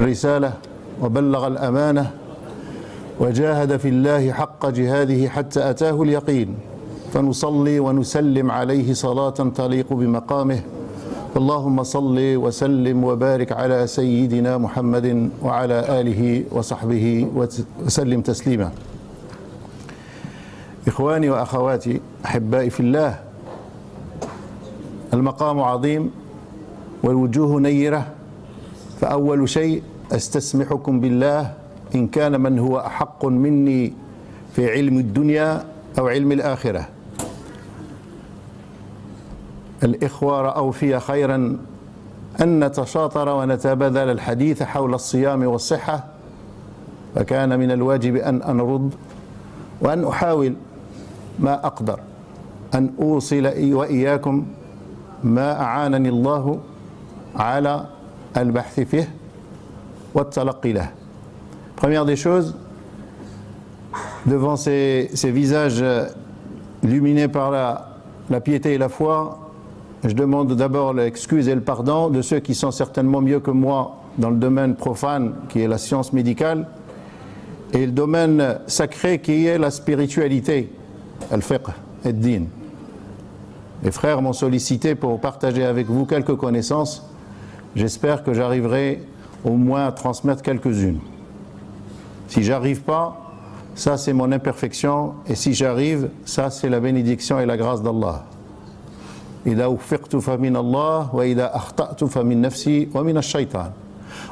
الرسالة وبلغ الأمانة وجاهد في الله حق جهاده حتى أتاه اليقين، فنصلي ونسلم عليه صلاة تليق بمقامه. اللهم صل وسلم وبارك على سيدنا محمد وعلى آله وصحبه وسلم تسليما. إخواني وأخواتي أحبائي في الله، المقام عظيم والوجوه نيرة، فأول شيء أستسمحكم بالله إن كان من هو أحق مني في علم الدنيا أو علم الآخرة. الإخوة رأوا في خيرا أن نتشاطر ونتبادل الحديث حول الصيام والصحة، فكان من الواجب أن أرد وأن أحاول ما أقدر أن أوصل وإياكم ما أعانني الله على البحث فيه والتلقي له. Première des choses, devant ces visages illuminés par la piété et la foi, je demande d'abord l'excuse et le pardon de ceux qui sont certainement mieux que moi dans le domaine profane qui est la science médicale et le domaine sacré qui est la spiritualité, al-fiqh, ad-din. Les frères m'ont sollicité pour partager avec vous quelques connaissances. J'espère que j'arriverai au moins à transmettre quelques-unes. Si j'arrive pas, ça c'est mon imperfection, et si j'arrive, ça c'est la bénédiction et la grâce d'Allah. إذا وفقت فمن الله وإذا أخطأت فمن نفسي ومن الشيطان،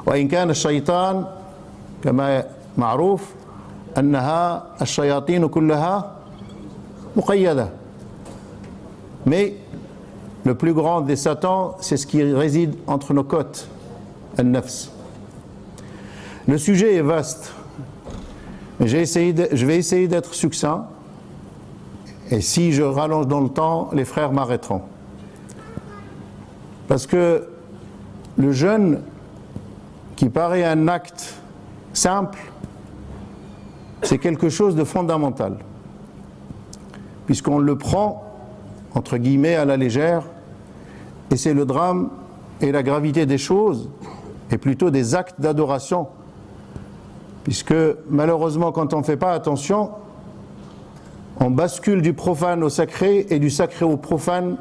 وإن كان الشيطان كما معروف أنها الشياطين كلها مقيدة. Mais le plus grand des satans, c'est ce qui réside entre nos côtes, al-nafs. Le sujet est vaste, mais je vais essayer d'être succinct, et si je rallonge dans le temps, les frères m'arrêteront. Parce que le jeûne, qui paraît un acte simple, c'est quelque chose de fondamental, puisqu'on le prend entre guillemets à la légère, et c'est le drame et la gravité des choses, et plutôt des actes d'adoration, puisque malheureusement quand on ne fait pas attention, on bascule du profane au sacré et du sacré au profane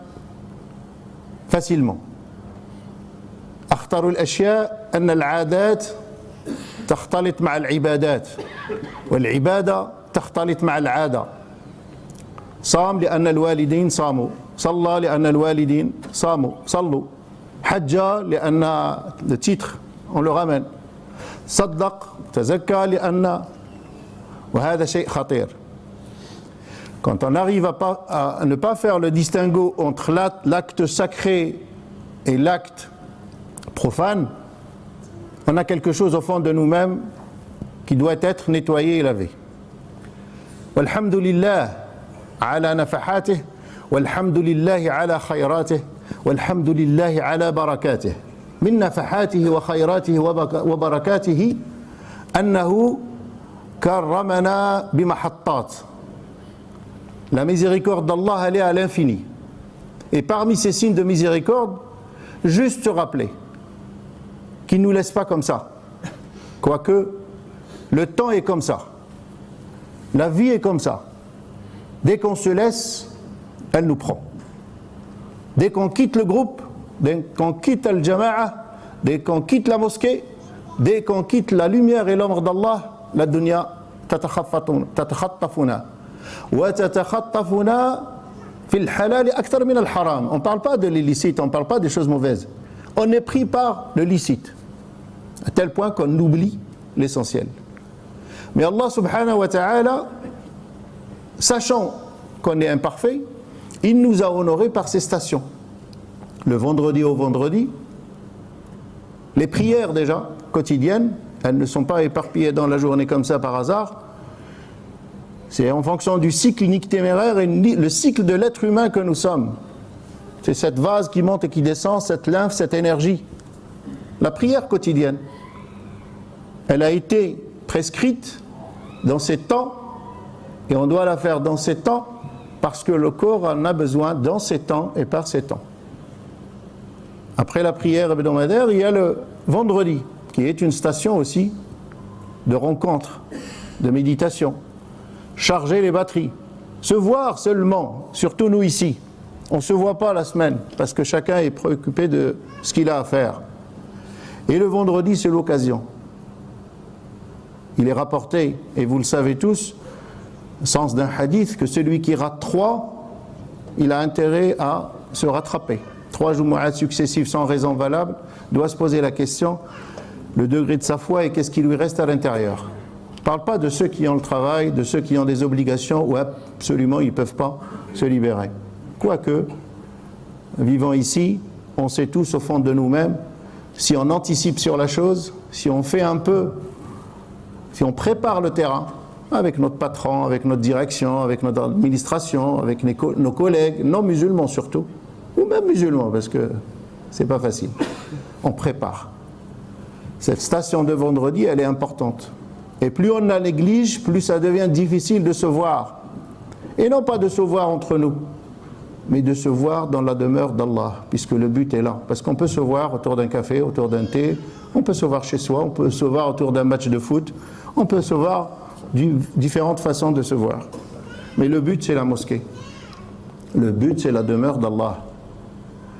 facilement. أخطر الأشياء أن العادات تختلط مع العبادات، والعبادة تختلط مع العادة. صام لأن الوالدين صاموا، صلى لأن الوالدين صاموا صلوا، حج لأن le titre on le ramène، صدق تزكى لأن، وهذا شيء خطير. Quand on arrive à ne pas faire le distinguo entre l'acte sacré et l'acte profane, on a quelque chose au fond de nous-mêmes qui doit être nettoyé et lavé. Walhamdulillah على نفحاته والحمد لله على خيراته والحمد لله على بركاته. من نفحاته وخيراته وبركاته أنه كرمنا بمحطات. La miséricorde d'Allah, elle est à l'infini. Et parmi ces signes de miséricorde, juste se rappeler qu'il ne nous laisse pas comme ça. Quoique, le temps est comme ça. La vie est comme ça. Dès qu'on se laisse, elle nous prend. Dès qu'on quitte le groupe, dès qu'on quitte al-jama'a, dès qu'on quitte la mosquée, dès qu'on quitte la lumière et l'ombre d'Allah, la dunya tatakhattafuna. وتتخطفنا في الحلال أكثر من الحرام. On ne parle pas de l'illicite, on ne parle pas des choses mauvaises. On est pris par le licite, à tel point qu'on oublie l'essentiel. Mais Allah subhanahu wa ta'ala, sachant qu'on est imparfait, il nous a honorés par ces stations. Le vendredi au vendredi, les prières déjà quotidiennes, elles ne sont pas éparpillées dans la journée comme ça par hasard. C'est en fonction du cycle nictéméraire et le cycle de l'être humain que nous sommes. C'est cette vase qui monte et qui descend, cette lymphe, cette énergie. La prière quotidienne, elle a été prescrite dans ces temps, et on doit la faire dans ces temps parce que le corps en a besoin dans ces temps et par ces temps. Après la prière hebdomadaire, il y a le vendredi, qui est une station aussi de rencontre, de méditation. Charger les batteries. Se voir seulement, surtout nous ici. On ne se voit pas la semaine parce que chacun est préoccupé de ce qu'il a à faire. Et le vendredi, c'est l'occasion. Il est rapporté, et vous le savez tous, au sens d'un hadith, que celui qui rate 3, il a intérêt à se rattraper. 3 Jumu'at successifs sans raison valable, doit se poser la question, le degré de sa foi et qu'est-ce qui lui reste à l'intérieur. Je ne parle pas de ceux qui ont le travail, de ceux qui ont des obligations où absolument ils ne peuvent pas se libérer. Quoique, vivant ici, on sait tous au fond de nous-mêmes, si on anticipe sur la chose, si on fait un peu, si on prépare le terrain, avec notre patron, avec notre direction, avec notre administration, avec nos collègues, non musulmans surtout, ou même musulmans, parce que c'est pas facile. On prépare. Cette station de vendredi, elle est importante. Et plus on la néglige, plus ça devient difficile de se voir. Et non pas de se voir entre nous, mais de se voir dans la demeure d'Allah, puisque le but est là. Parce qu'on peut se voir autour d'un café, autour d'un thé, on peut se voir chez soi, on peut se voir autour d'un match de foot, on peut se voir différentes façons de se voir. Mais le but, c'est la mosquée. Le but, c'est la demeure d'Allah.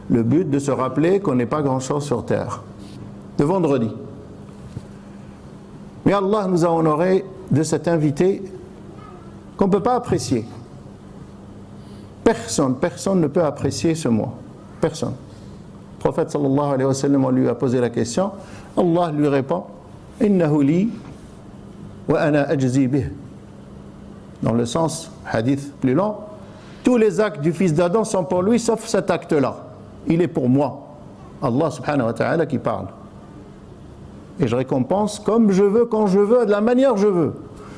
Le but de se rappeler qu'on n'est pas grand-chose sur terre. De vendredi. Mais Allah nous a honorés de cet invité qu'on ne peut pas apprécier. Personne ne peut apprécier ce mois. Personne. Le prophète sallallahu alayhi wa sallam, on lui a posé la question. Allah lui répond « Innahu li wa ana ajzi bih » Dans le sens, hadith plus long, tous les actes du fils d'Adam sont pour lui sauf cet acte-là. Il est pour moi. Allah subhanahu wa ta'ala qui parle. Et je récompense comme je veux, quand je veux, de la manière que je veux.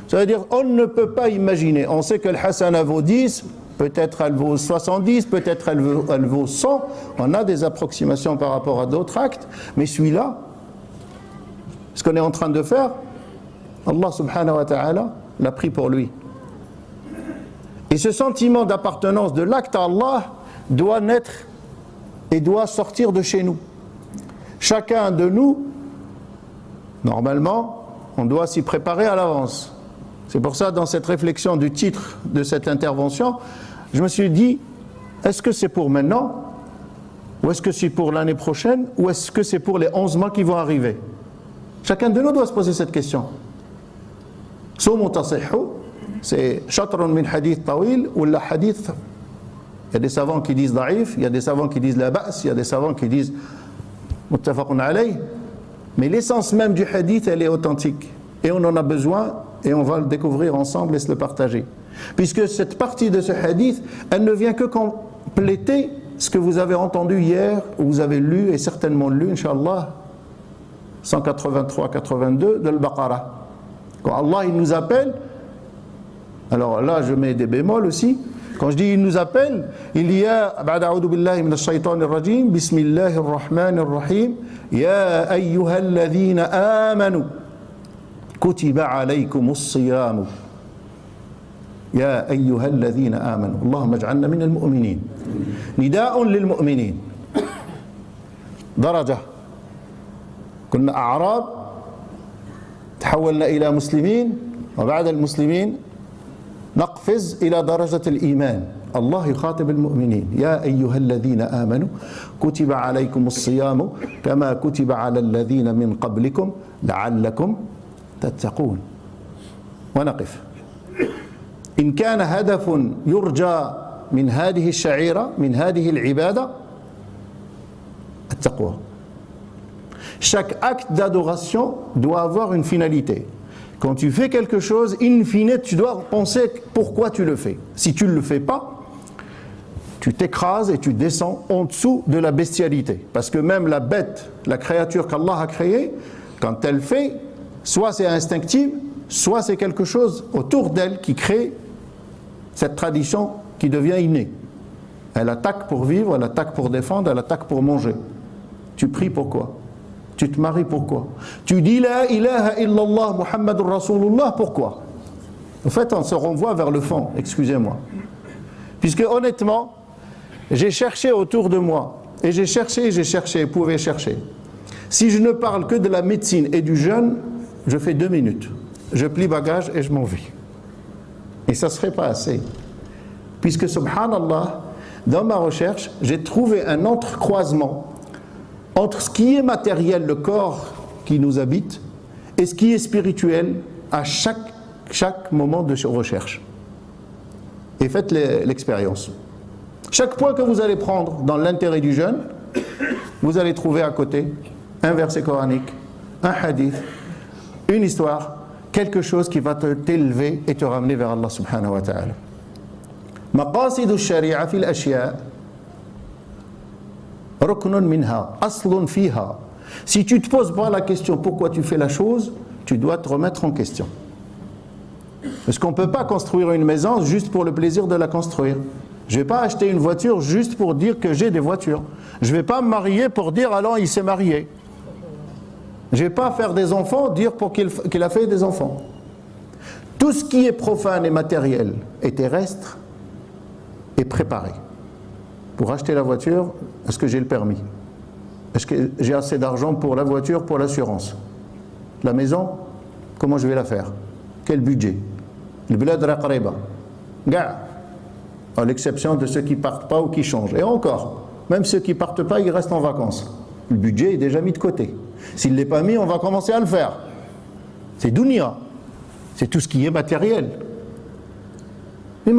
Ça veut dire, on ne peut pas imaginer. On sait que le hasana vaut 10, peut-être elle vaut 70, peut-être elle vaut 100. On a des approximations par rapport à d'autres actes. Mais celui-là, ce qu'on est en train de faire, Allah subhanahu wa ta'ala l'a pris pour lui. Et ce sentiment d'appartenance de l'acte à Allah doit naître et doit sortir de chez nous. Chacun de nous, normalement, on doit s'y préparer à l'avance. C'est pour ça, dans cette réflexion du titre de cette intervention, je me suis dit, est-ce que c'est pour maintenant, ou est-ce que c'est pour l'année prochaine, ou est-ce que c'est pour les 11 mois qui vont arriver? Chacun de nous doit se poser cette question. Soumu tasihhu, c'est chatrun min hadith tawil, ou la hadith. Il y a des savants qui disent daif, il y a des savants qui disent la ba's, il y a des savants qui disent muttafaqun alayh. Mais l'essence même du hadith, elle est authentique. Et on en a besoin, et on va le découvrir ensemble et se le partager. Puisque cette partie de ce hadith, elle ne vient que compléter ce que vous avez entendu hier, ou vous avez lu, et certainement lu, Inch'Allah, 183-82 de l'Baqarah. Quand Allah il nous appelle, alors là je mets des bémols aussi, quand je dis il nous appelle, il y a Ba'da'udhu billahi minash shaytanir rajim, Bismillahir rahmanir rahim, Ya ayyuhalladhina amanu, Kutiba alaykumus siyamu. Ya ayyuhalladhina amanu. Allahumma ij'alna minal mu'minin. Nida'un lil mu'minin. Daraja. كنا أعراب تحولنا إلى مسلمين وبعد المسلمين نقفز إلى درجة الإيمان. الله يخاطب المؤمنين يا أيها الذين آمنوا كتب عليكم الصيام كما كتب على الذين من قبلكم لعلكم تتقون. ونقف. إن كان هدف يرجى من هذه الشعيرة من هذه العبادة التقوى. Chaque acte d'adoration doit avoir une finalité. Quand tu fais quelque chose, in fine, tu dois penser pourquoi tu le fais. Si tu ne le fais pas, tu t'écrases et tu descends en dessous de la bestialité. Parce que même la bête, la créature qu'Allah a créée, quand elle fait, soit c'est instinctif, soit c'est quelque chose autour d'elle qui crée cette tradition qui devient innée. Elle attaque pour vivre, elle attaque pour défendre, elle attaque pour manger. Tu pries pourquoi? Tu te maries pourquoi? Tu dis la ilaha illallah Muhammadur Rasulullah pourquoi? En fait, on se renvoie vers le fond, excusez-moi. Puisque honnêtement, j'ai cherché autour de moi, et j'ai cherché, vous pouvez chercher. Si je ne parle que de la médecine et du jeûne, je fais 2 minutes. Je plie bagage et je m'en vais. Et ça ne serait pas assez. Puisque, subhanallah, dans ma recherche, j'ai trouvé un entrecroisement entre ce qui est matériel, le corps qui nous habite, et ce qui est spirituel à chaque moment de recherche. Et faites l'expérience. Chaque point que vous allez prendre dans l'intérêt du jeûne, vous allez trouver à côté un verset coranique, un hadith, une histoire, quelque chose qui va t'élever et te ramener vers Allah subhanahu wa ta'ala. مقاصد الشريعة في الأشياء ركن منها أصل فيها. Si tu ne te poses pas la question pourquoi tu fais la chose, tu dois te remettre en question. Parce qu'on ne peut pas construire une maison juste pour le plaisir de la construire. Je ne vais pas acheter une voiture juste pour dire que j'ai des voitures. Je ne vais pas me marier pour dire alors il s'est marié. Je ne vais pas faire des enfants, dire pour qu'il a fait des enfants. Tout ce qui est profane et matériel et terrestre est préparé. Pour acheter la voiture, est-ce que j'ai le permis? Est-ce que j'ai assez d'argent pour la voiture, pour l'assurance? La maison, comment je vais la faire? Quel budget? Le bled raqriba. À l'exception de ceux qui ne partent pas ou qui changent. Et encore, même ceux qui ne partent pas, ils restent en vacances. Le budget est déjà mis de côté. S'il ne l'est pas mis, on va commencer à le faire. C'est dunya. C'est tout ce qui est matériel. Et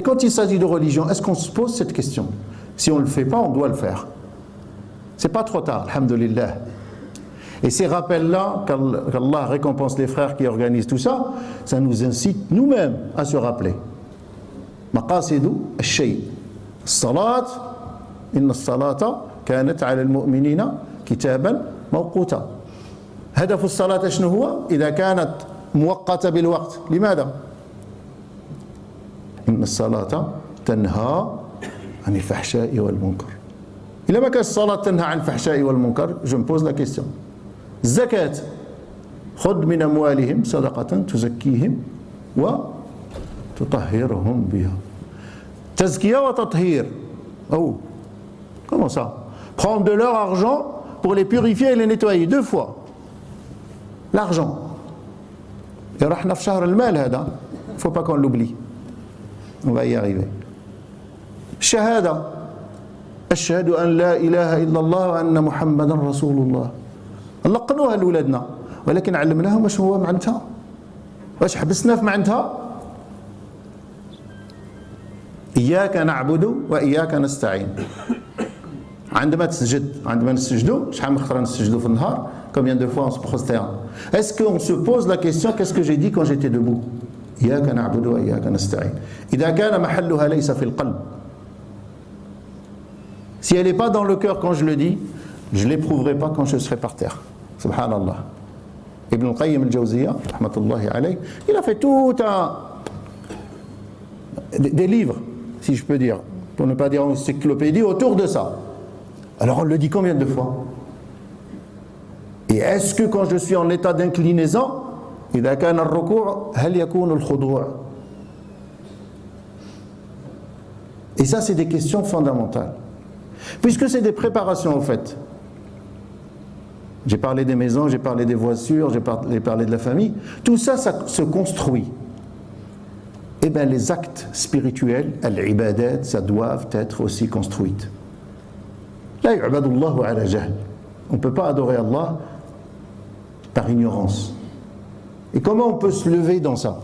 quand il s'agit de religion, est-ce qu'on se pose cette question? Si on ne le fait pas, on doit le faire. C'est pas trop tard, alhamdulillah. Et ces rappels-là, qu'Allah récompense les frères qui organisent tout ça, ça nous incite nous-mêmes à se rappeler. Maqasidu al-shay. Salat, inna as-salata kanat 'ala al-mu'minina kitaban mawquta. هدف الصلاة شنو هو؟ إذا كانت مؤقتة بالوقت، لماذا؟ إن الصلاة تنهى عن الفحشاء والمنكر. إذا ما كانت الصلاة تنهى عن الفحشاء والمنكر، je me pose la question. الزكاة خذ من أموالهم صدقة تزكيهم وتطهرهم بها. تزكية وتطهير. Oh, comment ça? Prendre de leur argent pour les purifier et les nettoyer 2 fois. L'argent. Et رحنا في شهر المال هذا. Il ne faut pas qu'on l'oublie. On va y arriver. الشهادة. أشهد أن لا إله إلا الله وأن محمدا رسول الله. لقنوها لولادنا ولكن علمناهم واش هو معناتها. واش حبسنا في معناتها؟ إياك نعبد وإياك نستعين. عندما نسجدوا شحال من خطره نسجدوا في النهار؟ Combien de fois on se prosterne? Est-ce qu'on se pose la question qu'est-ce que j'ai dit quand j'étais debout? إياك نعبد وإياك نستعين. إذا كان محلها ليس في القلب. Si elle n'est pas dans le cœur quand je le dis, je ne l'éprouverai pas quand je serai par terre. Subhanallah. Ibn al-Qayyim al-Jawziyya, rahmatullahi alayh, il a fait tout des livres, si je peux dire, pour ne pas dire une encyclopédie, autour de ça. Alors on le dit combien de fois? Et est-ce que quand je suis en état d'inclinaison, إذا كان الركوع هل يكون الخضوع? Et ça c'est des questions fondamentales. Puisque c'est des préparations en fait. J'ai parlé des maisons, j'ai parlé des voitures, j'ai parlé de la famille. Tout ça, ça se construit. Eh bien les actes spirituels, al-ibadat, ça doivent être aussi construites. La yu'badullahu ala jahl. On ne peut pas adorer Allah par ignorance. Et comment on peut se lever dans ça?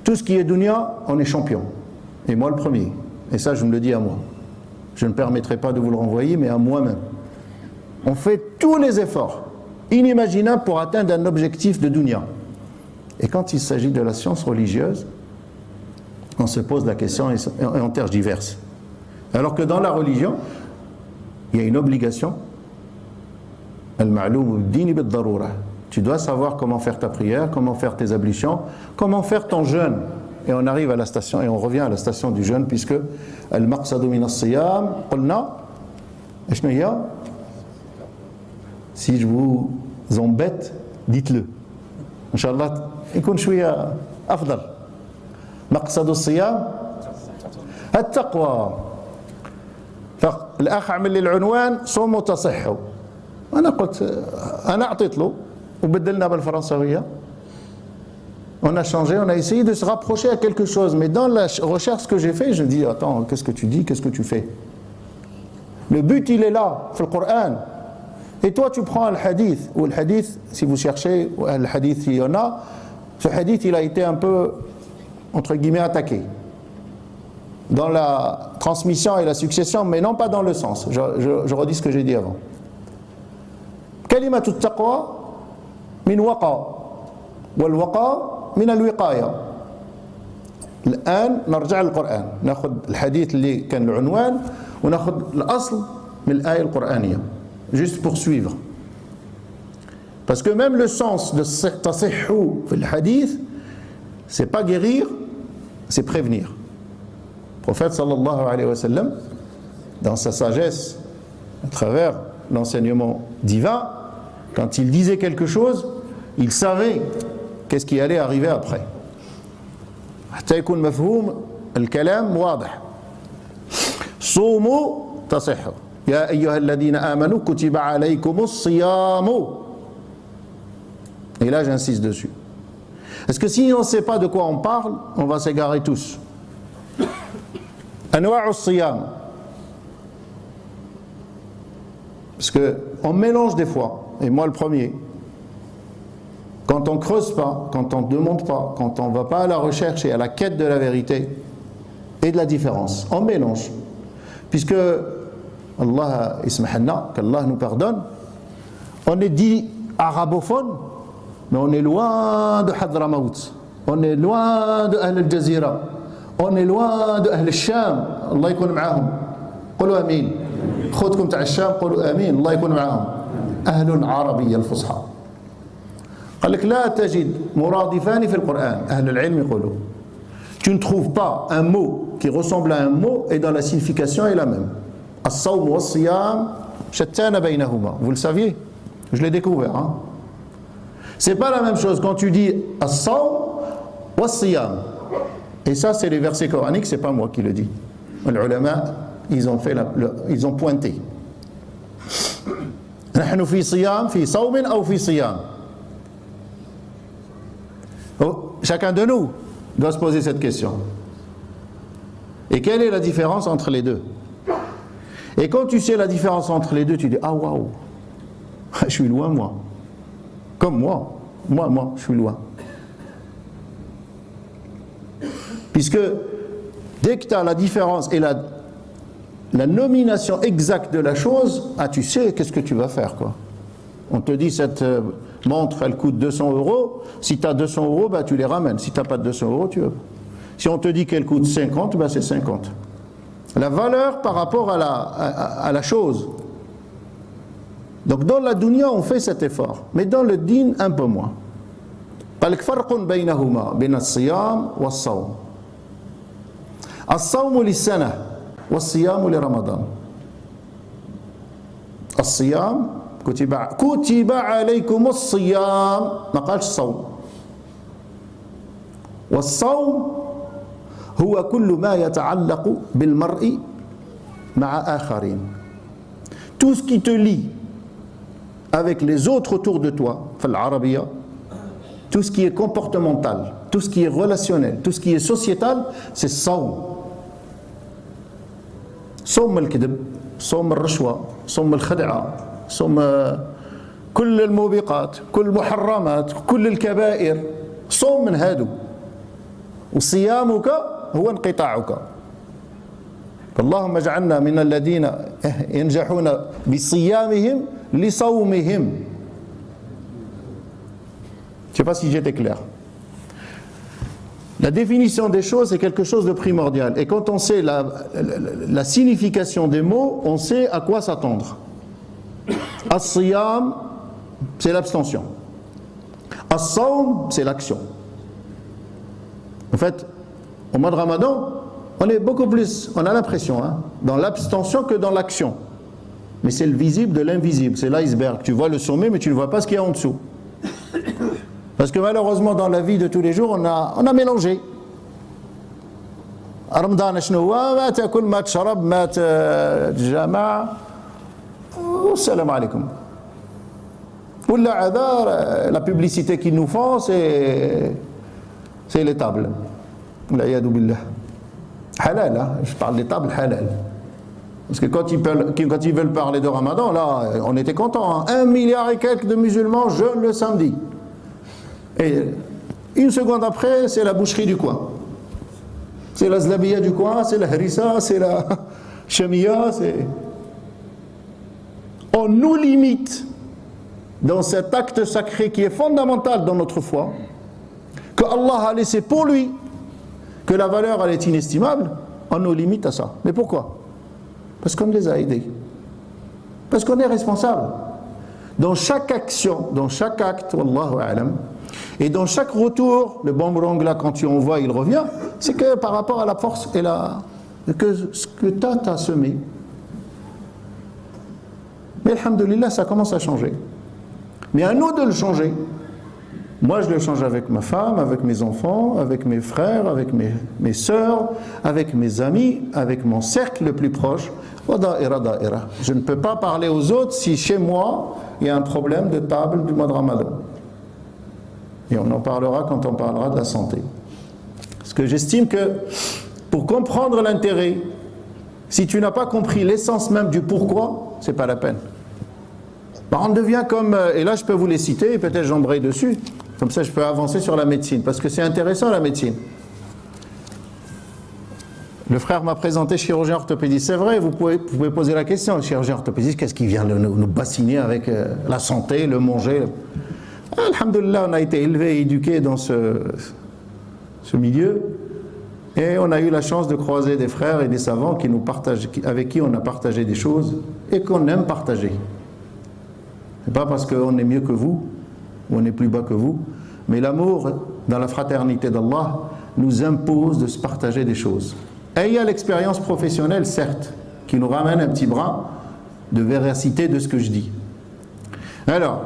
Tout ce qui est dunya, on est champion. Et moi le premier. Et ça je me le dis à moi. Je ne permettrai pas de vous le renvoyer, mais à moi-même. On fait tous les efforts inimaginables pour atteindre un objectif de dunya. Et quand il s'agit de la science religieuse, on se pose la question et on tergiverse. Alors que dans la religion, il y a une obligation. Al-ma'loum ad-din bid-darura. Tu dois savoir comment faire ta prière, comment faire tes ablutions, comment faire ton jeûne. Et on arrive à la station, et on revient à la station du jeûne, puisque al-maqsadu min as-siyam, qulna, eshno hiya? Si je vous embête, dites-le. Inch'Allah, يكون شوية أفضل. مقصد الصيام التقوى. الأخ عمل لي العنوان صوموا تصحوا. أنا قلت أنا أعطيت له وبدلنا بالفرنسوية. On a changé, on a essayé de se rapprocher à quelque chose. Mais dans la recherche que j'ai fait, je dis attends, qu'est-ce que tu dis, qu'est-ce que tu fais? Le but il est là, dans le Coran. Et toi tu prends le hadith, ou le hadith, si vous cherchez, le hadith il y en a, ce hadith il a été un peu, entre guillemets, attaqué. Dans la transmission et la succession, mais non pas dans le sens. Je redis ce que j'ai dit avant. كلمة التقوى من وقى والوقى من الوقاية. الآن نرجع للقرآن، ناخذ الحديث اللي كان العنوان وناخذ الأصل من الآية القرآنية. Juste pour suivre. Parce que même le sens de تصحوا في الحديث, c'est pas guérir, c'est prévenir. Le prophète sallallahu alayhi wa sallam, dans sa sagesse, à travers l'enseignement divin, quand il disait quelque chose, il savait qu'est-ce qui allait arriver après. حتى يكون مفهوم الكلام واضح. صوموا تصحوا يا أيها الذين آمنوا كتب عليكم الصيام. Et là j'insiste dessus. Parce que si on ne sait pas de quoi on parle, on va s'égarer tous. أنواع الصيام. Parce qu'on mélange des fois, et moi le premier. Quand on ne creuse pas, quand on ne demande pas, quand on ne va pas à la recherche et à la quête de la vérité et de la différence, on mélange. Puisque Allah ismahna, qu'Allah nous pardonne, on est dit arabophone, mais on est loin de Hadramaut, on est loin de Ahl al-Jazira, on est loin de Ahl al-Sham, Allah يكون معاهم. قولوا آمين. خذكم تاع الشام قولوا آمين. الله يكون معاهم. أهل عربية الفصحى. قال لك لا تجد مرادفان في القرآن. أهل العلم يقولوا tu ne trouves pas un mot qui ressemble à un mot et dans la signification est la même. الصوم والصيام شتان بينهما. Vous le saviez? Je l'ai découvert. Hein? C'est pas la même chose quand tu dis الصوم والصيام. Et ça c'est les versets coraniques, c'est pas moi qui le dis. Les ulama, ils ont pointé. نحن في صيام في صوم أو في صيام. Chacun de nous doit se poser cette question. Et quelle est la différence entre les deux? Et quand tu sais la différence entre les deux, tu dis ah waouh, je suis loin moi. Comme moi, je suis loin. Puisque dès que tu as la différence et la nomination exacte de la chose, ah tu sais qu'est-ce que tu vas faire quoi. On te dit cette montre elle coûte 200 €, si tu as 200 €, bah, tu les ramènes, si tu n'as pas de 200 €, tu veux. Si on te dit qu'elle coûte 50, bah, c'est 50. La valeur par rapport à la chose. Donc dans la dunya on fait cet effort, mais dans le din un peu moins. قال لك فرق بينهما بين الصيام والصوم. الصوم للسنة والصيام لرمضان. الصيام كتب عليكم الصيام ما قالش الصوم. والصوم هو كل ما يتعلق بالمرء مع آخرين. Tout ce qui te lie avec les autres autour de toi, في العربية, tout ce qui est comportemental, tout ce qui est relationnel, tout ce qui est sociétal, c'est الصوم. صوم الكذب، صوم الرشوة، صوم الخدعة، صوم كل الموبقات، كل المحرمات، كل الكبائر، صوم من هادو. وصيامك هو انقطاعك. اللهم اجعلنا من الذين ينجحون بصيامهم لصومهم. Je ne sais pas si j'étais clair. La définition des choses c'est quelque chose de primordial. Et quand on sait la signification des mots, on sait à quoi s'attendre. As-siyam, c'est l'abstention. As-sawm, c'est l'action. En fait, au mois de Ramadan, on est beaucoup plus, on a l'impression, dans l'abstention que dans l'action. Mais c'est le visible de l'invisible, c'est l'iceberg. Tu vois le sommet, mais tu ne vois pas ce qu'il y a en dessous. Parce que malheureusement, dans la vie de tous les jours, on a mélangé. رمضان شنو هو؟ ما تاكل ما تشرب ما تجامع والسلام عليكم. ولا هذا la publicité qu'ils nous font c'est les tables. والعياذ بالله. Halal, hein? Je parle des tables halal. Parce que quand ils veulent parler de Ramadan, là, on était contents. Hein? 1 milliard et quelques de musulmans jeûnent le samedi. Et une seconde après, c'est la boucherie du coin. C'est la zlabiya du coin, c'est la harissa, c'est la chamia, c'est... On nous limite dans cet acte sacré qui est fondamental dans notre foi, que Allah a laissé pour lui, que la valeur elle est inestimable, on nous limite à ça. Mais pourquoi? Parce qu'on les a aidés. Parce qu'on est responsable. Dans chaque action, dans chaque acte, wallahu a'lam, et dans chaque retour, le boomerang là, quand tu envoies, il revient, c'est que par rapport à la force et ce que tu as semé. Mais alhamdoulilah, ça commence à changer. Mais à nous de le changer. Moi, je le change avec ma femme, avec mes enfants, avec mes frères, avec mes sœurs, avec mes amis, avec mon cercle le plus proche. Je ne peux pas parler aux autres si chez moi, il y a un problème de table du mois de Ramadan. Et on en parlera quand on parlera de la santé. Parce que j'estime que pour comprendre l'intérêt, si tu n'as pas compris l'essence même du pourquoi, c'est pas la peine. On devient comme, et là je peux vous les citer, et peut-être j'embraye dessus, comme ça je peux avancer sur la médecine, parce que c'est intéressant la médecine. Le frère m'a présenté chirurgien orthopédiste, c'est vrai, vous pouvez poser la question, le chirurgien orthopédiste, qu'est-ce qui vient nous bassiner avec la santé, le manger? Alhamdulillah, on a été élevés et éduqués dans ce milieu, et on a eu la chance de croiser des frères et des savants avec qui on a partagé des choses, et qu'on aime partager. C'est pas parce qu'on est mieux que vous, ou on est plus bas que vous, mais l'amour dans la fraternité d'Allah nous impose de se partager des choses. Et il y a l'expérience professionnelle, certes, qui nous ramène un petit brin de véracité de ce que je dis. Alors,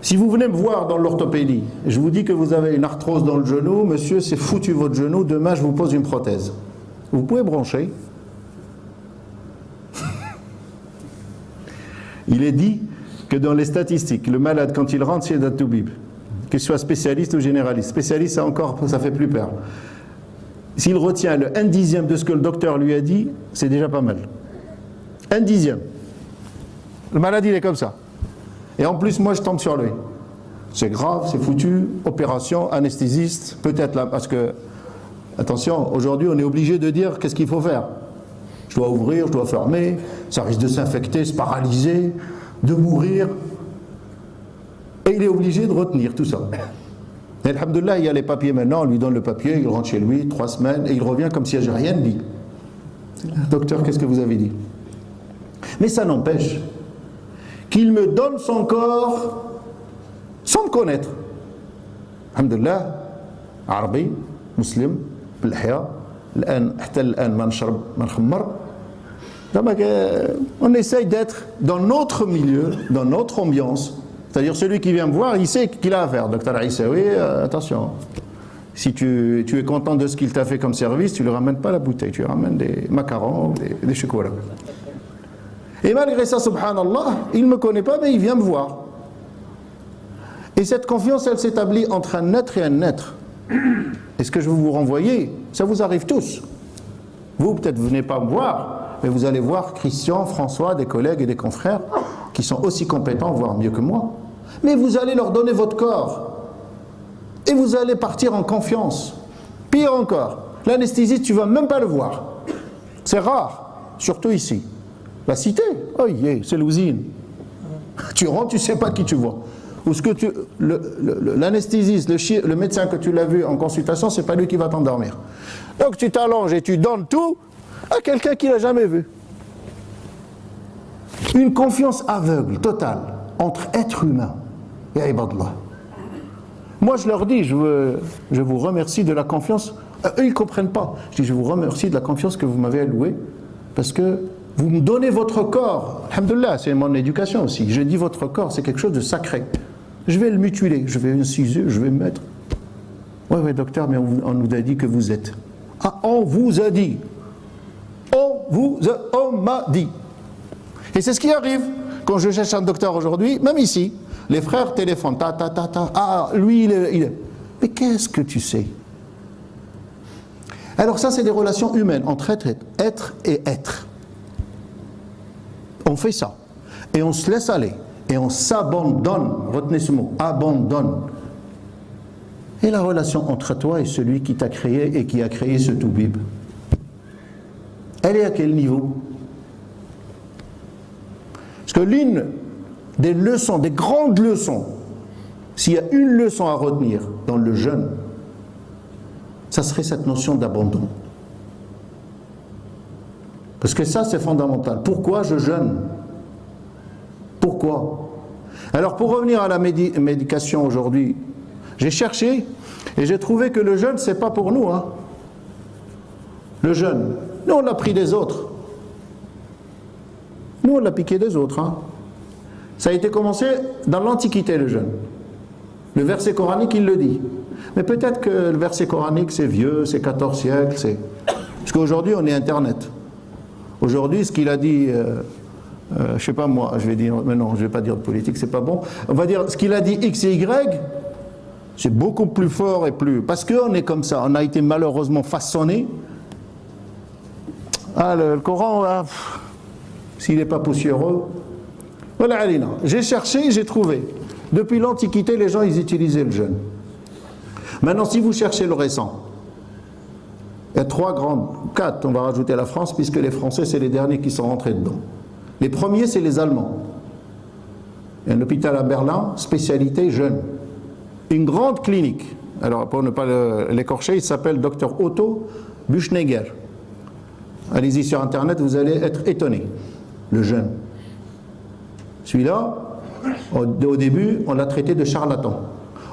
si vous venez me voir dans l'orthopédie, je vous dis que vous avez une arthrose dans le genou, monsieur, c'est foutu votre genou, demain je vous pose une prothèse. Vous pouvez brancher. Il est dit que dans les statistiques, le malade, quand il rentre chez Datoubib, qu'il soit spécialiste ou généraliste, spécialiste, ça fait plus peur. S'il retient le 1/10 de ce que le docteur lui a dit, c'est déjà pas mal. 1/10. Le malade, il est comme ça. Et en plus, moi, je tombe sur lui. C'est grave, c'est foutu, opération, anesthésiste, peut-être là, parce que, attention, aujourd'hui, on est obligé de dire qu'est-ce qu'il faut faire. Je dois ouvrir, je dois fermer, ça risque de s'infecter, se paralyser, de mourir. Et il est obligé de retenir tout ça. Et alhamdoulilah, il y a les papiers maintenant, on lui donne le papier, il rentre chez lui, 3 semaines, et il revient comme si j'ai rien dit. Docteur, qu'est-ce que vous avez dit? Mais ça n'empêche qu'il me donne son corps sans me connaître. Alhamdoulilah, arabi, muslim, بالحياة الآن حتى الآن ما نشرب ما نخمر. On essaye d'être dans notre milieu, dans notre ambiance. C'est-à-dire celui qui vient me voir, il sait qu'il a à faire. Docteur Aïssa, oui, attention. Si tu es content de ce qu'il t'a fait comme service, tu ne lui ramènes pas la bouteille, tu lui ramènes des macarons, des chocolats. Et malgré ça, subhanallah, il ne me connaît pas, mais il vient me voir. Et cette confiance, elle s'établit entre un être et un être. Et ce que je veux vous renvoyer, ça vous arrive tous. Vous, peut-être, vous venez pas me voir, mais vous allez voir Christian, François, des collègues et des confrères qui sont aussi compétents, voire mieux que moi. Mais vous allez leur donner votre corps. Et vous allez partir en confiance. Pire encore, l'anesthésiste, tu ne vas même pas le voir. C'est rare, surtout ici. La cité, oh yeah, c'est l'usine. Tu rentres, tu ne sais pas qui tu vois. Ou ce que l'anesthésiste, le médecin que tu l'as vu en consultation, c'est pas lui qui va t'endormir. Donc tu t'allonges et tu donnes tout à quelqu'un qui l'a jamais vu. Une confiance aveugle, totale, entre êtres humains. Ya ibadallah. Moi je leur dis, je vous remercie de la confiance. Eux ils ne comprennent pas. Je dis, je vous remercie de la confiance que vous m'avez allouée, parce que vous me donnez votre corps. Alhamdoulilah, c'est mon éducation aussi. Je dis votre corps, c'est quelque chose de sacré. Je vais le mutiler, je vais inciser, je vais mettre. Ouais, docteur, mais on nous a dit que vous êtes. Ah, on vous a dit. On m'a dit. Et c'est ce qui arrive quand je cherche un docteur aujourd'hui, même ici. Les frères téléphonent, ta. Ah, lui, il est. Mais qu'est-ce que tu sais? Alors ça, c'est des relations humaines entre être et être. On fait ça. Et on se laisse aller. Et on s'abandonne. Retenez ce mot, abandonne. Et la relation entre toi et celui qui t'a créé et qui a créé ce toubib, elle est à quel niveau? Parce que l'une des leçons, des grandes leçons, s'il y a une leçon à retenir dans le jeûne, ça serait cette notion d'abandon. Parce que ça, c'est fondamental. Pourquoi je jeûne? Pourquoi? Alors, pour revenir à la médication aujourd'hui, j'ai cherché et j'ai trouvé que le jeûne, c'est pas pour nous. Hein. Le jeûne, nous, on l'a pris des autres. Nous, on l'a piqué des autres. Hein. Ça a été commencé dans l'Antiquité, le jeûne. Le verset coranique, il le dit. Mais peut-être que le verset coranique, c'est vieux, c'est 14 siècles, c'est... Parce qu'aujourd'hui, on est Internet. Aujourd'hui, ce qu'il a dit, je sais pas moi, je vais dire, mais non, je vais pas dire de politique, c'est pas bon. On va dire, ce qu'il a dit X et Y, c'est beaucoup plus fort et plus... Parce qu'on est comme ça, on a été malheureusement façonné. Ah, le Coran, là, s'il n'est pas poussiéreux... Voilà, Alina. J'ai cherché, j'ai trouvé. Depuis l'Antiquité, les gens, ils utilisaient le jeûne. Maintenant, si vous cherchez le récent, il y a 4, on va rajouter la France, puisque les Français, c'est les derniers qui sont rentrés dedans. Les premiers, c'est les Allemands. Il y a un hôpital à Berlin, spécialité jeûne. Une grande clinique. Alors, pour ne pas l'écorcher, il s'appelle Dr Otto Buschnegger. Allez-y sur Internet, vous allez être étonnés. Le jeûne. Celui-là, au début, on l'a traité de charlatan.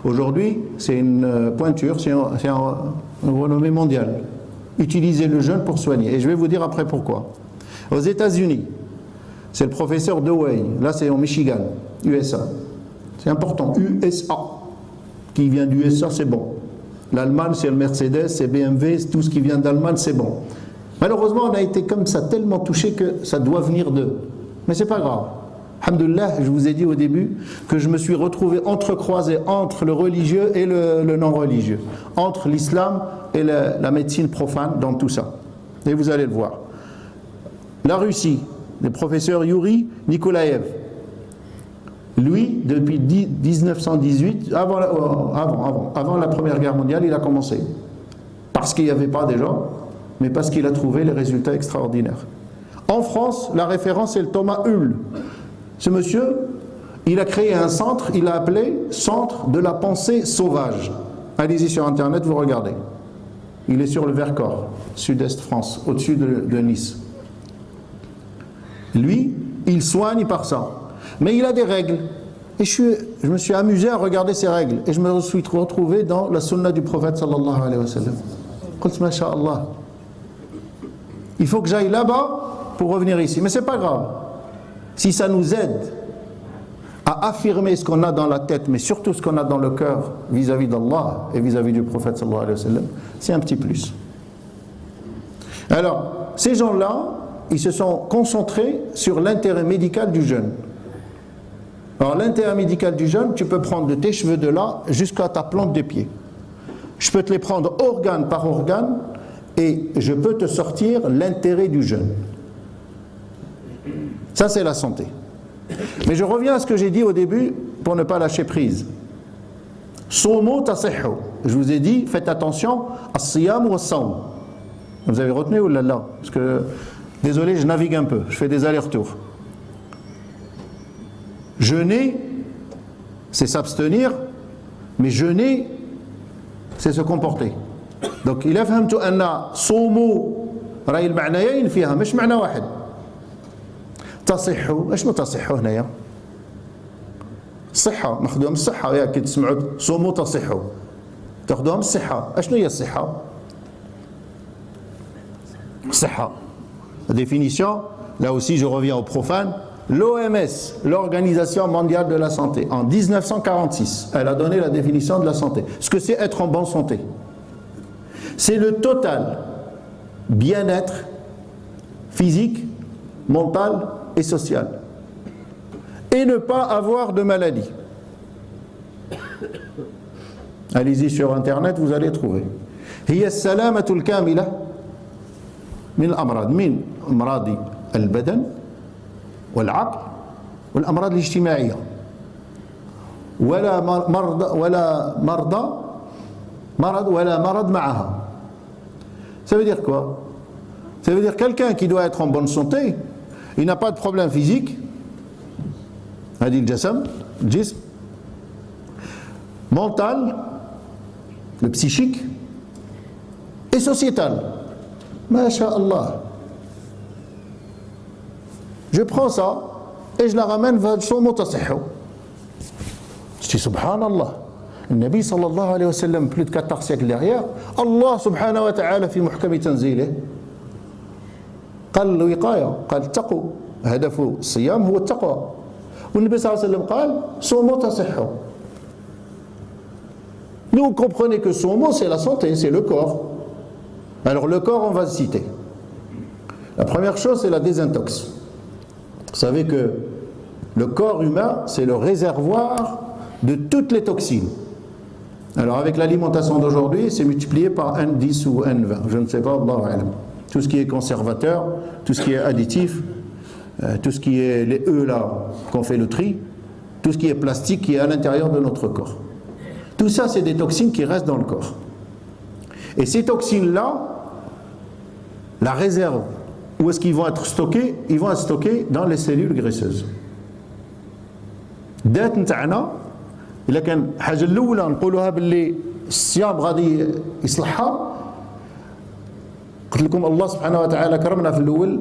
Aujourd'hui, c'est une pointure, c'est un renommée mondiale. Utilisez le jeûne pour soigner. Et je vais vous dire après pourquoi. Aux États-Unis, c'est le professeur Dewey. Là, c'est en Michigan, USA. C'est important. USA. Qui vient d'USA, c'est bon. L'Allemagne, c'est le Mercedes, c'est BMW, tout ce qui vient d'Allemagne, c'est bon. Malheureusement, on a été comme ça, tellement touché que ça doit venir d'eux. Mais c'est pas grave. Alhamdoulilah, je vous ai dit au début que je me suis retrouvé entrecroisé entre le religieux et le non-religieux, entre l'islam et la médecine profane dans tout ça. Et vous allez le voir. La Russie, le professeur Yuri Nikolaev, lui, depuis 1918, avant la Première Guerre mondiale, il a commencé. Parce qu'il n'y avait pas déjà, mais parce qu'il a trouvé les résultats extraordinaires. En France, la référence est le Thomas Hull. Ce monsieur, il a créé un centre, il l'a appelé Centre de la pensée sauvage. Allez-y sur Internet, vous regardez. Il est sur le Vercors, sud-est France, au-dessus de Nice. Lui, il soigne par ça. Mais il a des règles. Et je me suis amusé à regarder ces règles. Et je me suis retrouvé dans la sunna du prophète sallallahu alayhi wa sallam. Qult ma sha Allah. Il faut que j'aille là-bas pour revenir ici. Mais c'est pas grave. Si ça nous aide à affirmer ce qu'on a dans la tête, mais surtout ce qu'on a dans le cœur vis-à-vis d'Allah et vis-à-vis du prophète sallallahu alayhi wa sallam, c'est un petit plus. Alors, ces gens-là, ils se sont concentrés sur l'intérêt médical du jeûne. Alors, l'intérêt médical du jeûne, tu peux prendre de tes cheveux de là jusqu'à ta plante des pieds. Je peux te les prendre organe par organe et je peux te sortir l'intérêt du jeûne. Ça, c'est la santé. Mais je reviens à ce que j'ai dit au début pour ne pas lâcher prise. Sumu tasihhu. Je vous ai dit, faites attention à siyam ou as-sawm. Vous avez retenu ou là là? Parce que, désolé, je navigue un peu, je fais des allers-retours. Jeûner, c'est s'abstenir, mais jeûner, c'est se comporter. Donc, il a فهمت أن صوموا راهي المعنيين فيها مش معنى واحد. تصحوا، ايش تصحوا هنايا؟ الصحة، ناخذوها من الصحة، يا كي تسمعوا صوموا تصحوا. تاخذوها من الصحة، اشنو هي الصحة؟ الصحة. La définition, là aussi je reviens au profane, l'OMS, l'Organisation mondiale de la santé, en 1946, elle a donné la définition de la santé. Ce que c'est être en bonne santé. C'est le total bien-être physique, mental et social. Et ne pas avoir de maladie. Allez-y sur internet, vous allez trouver. هي السلامة الكاملة من الأمراض من أمراض البدن والعقل والأمراض الاجتماعية ولا مرض معها. Ça veut dire quoi? Ça veut dire quelqu'un qui doit être en bonne santé, il n'a pas de problème physique, هذه الجسم mental, le psychique et sociétal. Masha'Allah. Je prends ça et je la ramène vers son mutasihhu. Je dis subhanallah. Le Nabi sallallahu alayhi wa sallam, plus de 14 siècles derrière, Allah subhanahu wa ta'ala في محكم تنزيله قال الوقاية قال اتقوا هدف الصيام هو التقوى والنبي صلى الله عليه وسلم قال صوموا تصحوا. Nous, vous comprenez que son mot, c'est la santé, c'est le corps. Alors le corps, on va le citer. La première chose, c'est la désintox. Vous savez que le corps humain, c'est le réservoir de toutes les toxines. Alors avec l'alimentation d'aujourd'hui, c'est multiplié par N10 ou N20, je ne sais pas, Allahu a'lam. Tout ce qui est conservateur, tout ce qui est additif, tout ce qui est les œufs là, qu'on fait le tri, tout ce qui est plastique qui est à l'intérieur de notre corps. Tout ça, c'est des toxines qui restent dans le corps. Et ces toxines-là, la réserve, où est-ce qu'ils vont être stockés? Ils vont être stockés dans les cellules graisseuses. الذات نتاعنا إلا كان الحاجة الأولى نقولوها باللي الصيام غادي يصلحها، قلت لكم الله سبحانه وتعالى كرمنا في الأول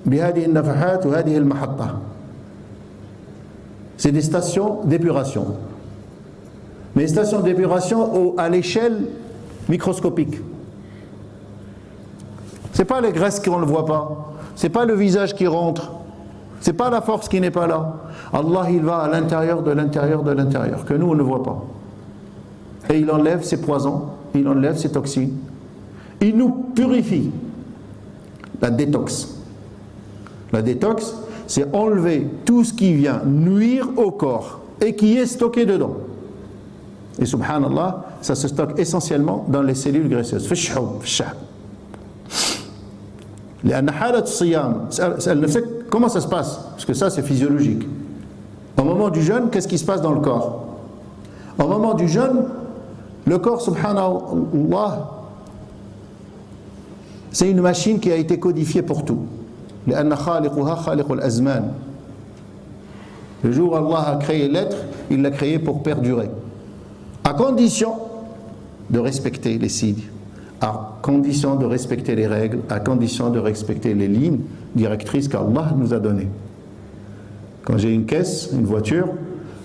بهذه النفحات وهذه المحطة. C'est des stations d'épuration. Mais les stations d'épuration à l'échelle microscopique. Ce n'est pas les graisses qu'on ne voit pas, ce n'est pas le visage qui rentre, ce n'est pas la force qui n'est pas là. Allah, il va à l'intérieur de l'intérieur de l'intérieur, que nous on ne voit pas. Et il enlève ses poisons, il enlève ses toxines. Il nous purifie. La détox. La détox, c'est enlever tout ce qui vient nuire au corps et qui est stocké dedans. Et subhanallah, ça se stocke essentiellement dans les cellules graisseuses. في الشحوم في الشحم. لأن حالة الصيام اسأل نفسك comment ça se passe? Parce que ça c'est physiologique. Au moment du jeûne, qu'est-ce qui se passe dans le corps? Au moment du jeûne, le corps subhanallah, c'est une machine qui a été codifiée pour tout. لأن خالقها خالق الأزمان. Le jour où Allah a créé l'être, il l'a créé pour perdurer. À condition de respecter les signes, à condition de respecter les règles, à condition de respecter les lignes directrices qu'Allah nous a données. Quand j'ai une caisse, une voiture,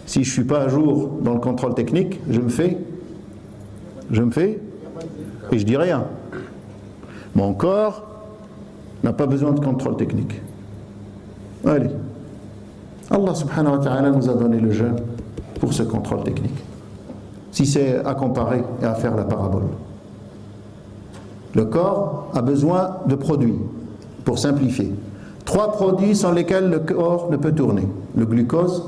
si je ne suis pas à jour dans le contrôle technique, je me fais et je dis rien. Mon corps n'a pas besoin de contrôle technique. Allez. Allah subhanahu wa ta'ala nous a donné le jeûne pour ce contrôle technique. Si c'est à comparer et à faire la parabole. Le corps a besoin de produits, pour simplifier. 3 produits sans lesquels le corps ne peut tourner. Le glucose,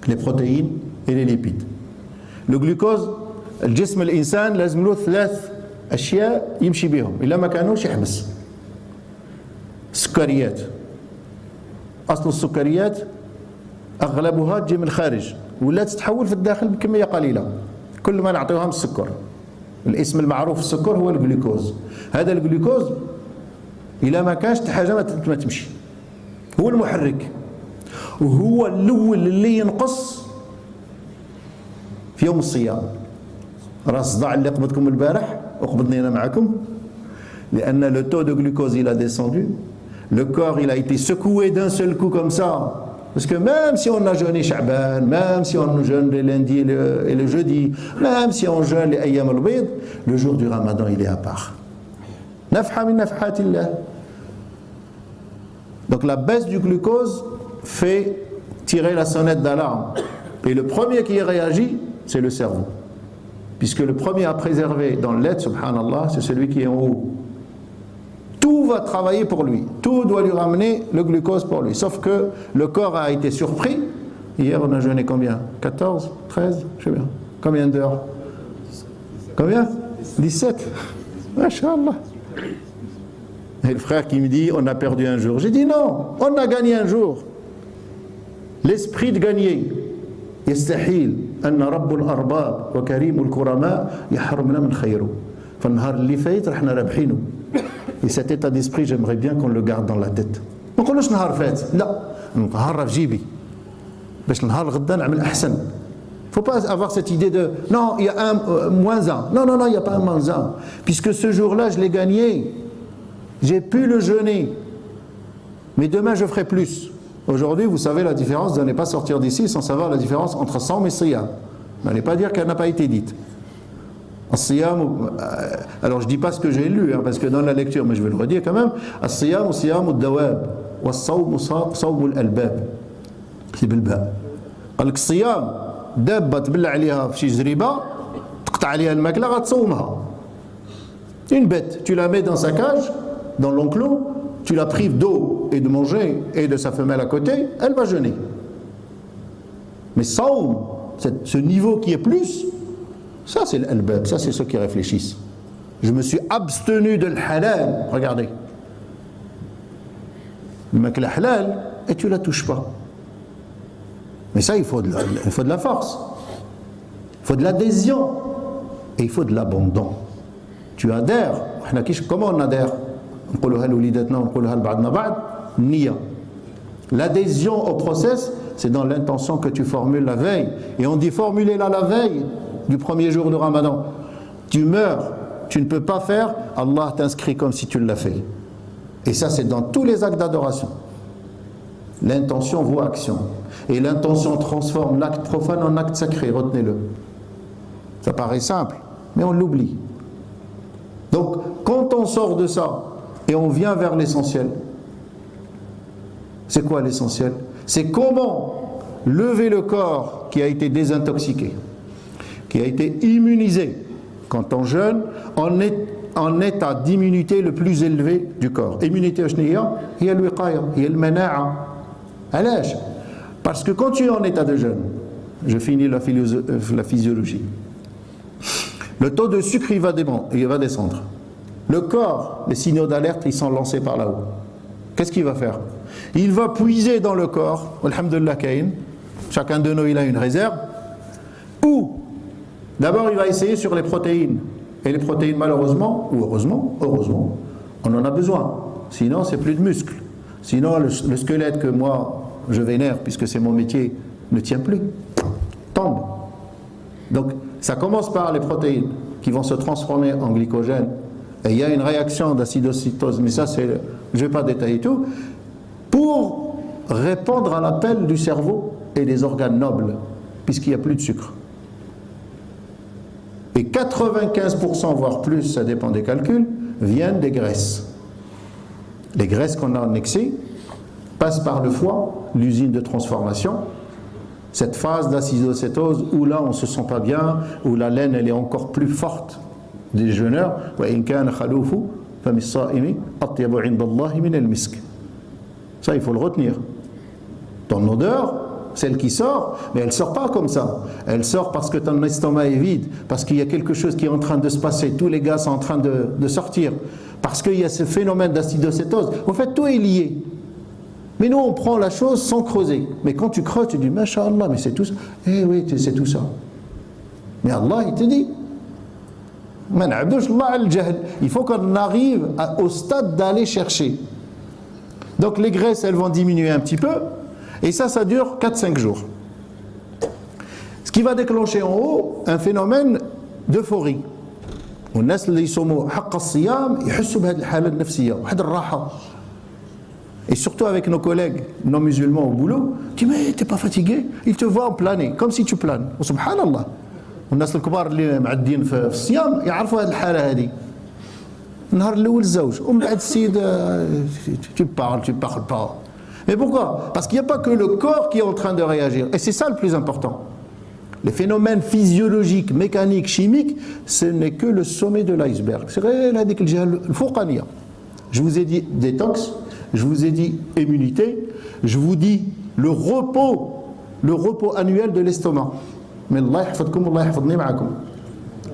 les protéines et les lipides. Le glucose, الجسم الإنسان لازم له 3 أشياء يمشي بهم، إلا ما كانوش يحبس. السكريات. أصل السكريات أغلبها تجي من الخارج ولا تتحول في الداخل بكمية قليلة. كل ما نعطيوها من السكر. الاسم المعروف السكر هو الجلوكوز. هذا الجلوكوز إلا ما كانش حاجة ما تمشي. هو المحرك. وهو الأول اللي ينقص في يوم الصيام. راه الصداع اللي قبضكم البارح وقبضني أنا معكم لأن le taux de glucose il a descendu. Le corps il a été secoué d'un seul coup comme ça. Parce que même si on a jeûné Sha'ban, même si on jeûne les lundis et le jeudi, même si on jeûne les Ayyam al-Bid, le jour du Ramadan il est à part. Nafha min nafhatillah. Donc la baisse du glucose fait tirer la sonnette d'alarme. Et le premier qui réagit, c'est le cerveau. Puisque le premier à préserver dans l'être, subhanallah, c'est celui qui est en haut. Tout va travailler pour lui. Tout doit lui ramener le glucose pour lui. Sauf que le corps a été surpris. Hier, on a jeûné combien? 14, 13, je sais bien. Combien d'heures? Combien? 17. Masha'Allah. Et le frère qui me dit, on a perdu un jour. J'ai dit non, on a gagné un jour. L'esprit de gagner. يستحيل أن رب الأرباب وكريم الكرماء يحرمنا من خيره. فالنهار اللي فات رحنا رابحينه. Et cet état d'esprit, j'aimerais bien qu'on le garde dans la tête. ما نقولوش نهار فات، لا، نهار راه في جيبي. باش النهار غدا نعمل أحسن. Il ne faut pas avoir cette idée de non, il y a un moins un. Non, non, non, il n'y a pas un moins un. Puisque ce jour-là, je l'ai gagné. J'ai pu le jeûner. Mais demain, je ferai plus. Aujourd'hui, vous savez la différence de ne pas sortir d'ici sans savoir la différence entre Sawm et Siyam. N'allez pas dire qu'elle n'a pas été dite. Siyam, alors je ne dis pas ce que j'ai lu, hein, parce que dans la lecture, mais je vais le redire quand même. Siyam, Siyam al-Dawab. Wa Sawm, Sawm al-Albab. C'est بالباء. قال لك الصيام دابة تبلع عليها في شي جريبة تقطع عليها الماكلة غتصومها. Une bête, tu la mets dans sa cage, dans l'enclos, tu la prives d'eau et de manger et de sa femelle à côté, elle va jeûner. Mais Sawm, ce niveau qui est plus, ça c'est l'albab, ça c'est ceux qui réfléchissent. Je me suis abstenu de l'halal, regardez. Le halal, et tu la touches pas. Mais ça, il faut de la force, il faut de l'adhésion et il faut de l'abandon. Tu adhères, comment on adhère? L'adhésion au process, c'est dans l'intention que tu formules la veille. Et on dit formuler la veille du premier jour du Ramadan. Tu meurs, tu ne peux pas faire, Allah t'inscrit comme si tu l'as fait. Et ça, c'est dans tous les actes d'adoration. L'intention vaut action. Et l'intention transforme l'acte profane en acte sacré, retenez-le. Ça paraît simple, mais on l'oublie. Donc, quand on sort de ça, et on vient vers l'essentiel. C'est quoi l'essentiel? C'est comment lever le corps qui a été désintoxiqué, qui a été immunisé. Quand on jeûne, on est en état d'immunité le plus élevé du corps. Immunité ashniya, il y a l'wiqaya, il y a le mana'a. Allège. Parce que quand tu es en état de jeûne, je finis la physiologie, le taux de sucre il va descendre. Le corps, les signaux d'alerte, ils sont lancés par là-haut. Qu'est-ce qu'il va faire? Il va puiser dans le corps, alhamdulillah kaïn, chacun de nous il a une réserve, ou d'abord il va essayer sur les protéines. Et les protéines malheureusement, ou heureusement, on en a besoin. Sinon c'est plus de muscles. Sinon le squelette que moi je vénère, puisque c'est mon métier, ne tient plus, tombe. Donc ça commence par les protéines qui vont se transformer en glycogène. Et il y a une réaction d'acidocétose, mais ça, je ne vais pas détailler tout, pour répondre à l'appel du cerveau et des organes nobles, puisqu'il n'y a plus de sucre. Et 95%, voire plus, ça dépend des calculs, viennent des graisses. Les graisses qu'on a en excès passent par le foie, l'usine de transformation, cette phase d'acidocétose où là on ne se sent pas bien, où la laine elle est encore plus forte des jeûneurs. Ça il faut le retenir. Ton odeur, celle qui sort, mais elle ne sort pas comme ça. Elle sort parce que ton estomac est vide, parce qu'il y a quelque chose qui est en train de se passer, tous les gaz sont en train de sortir, parce qu'il y a ce phénomène d'acidocétose. En fait, tout est lié. Mais nous, on prend la chose sans creuser. Mais quand tu creuses, tu dis, Masha'Allah, mais c'est tout ça. Eh oui, c'est tout ça. Mais Allah, il te dit, il faut qu'on arrive au stade d'aller chercher. Donc les graisses, elles vont diminuer un petit peu. Et ça dure 4-5 jours. Ce qui va déclencher en haut un phénomène d'euphorie. والناس اللي يصوموا حق الصيام يحسوا بهذه الحالة النفسية واحد الراحة. Et surtout avec nos collègues non musulmans au boulot, tu dis mais t'es pas fatigué? Ils te voient planer, comme si tu planes. Subhanallah. والناس الكبار اللي معدين في الصيام يعرفوا هذه الحالة هذه. النهار الأول الزوج ومن بعد السيد tu parles pas. Mais pourquoi? Parce qu'il n'y a pas que le corps qui est en train de réagir. Et c'est ça le plus important. Les phénomènes physiologiques, mécaniques, chimiques, ce n'est que le sommet de l'iceberg. C'est vrai, là, dès que j'ai le fouqaniya. Je vous ai dit détox, je vous ai dit immunité, je vous dis le repos annuel de l'estomac. Mais Allah yahfadkoum, Allah yahfadni ma'akoum.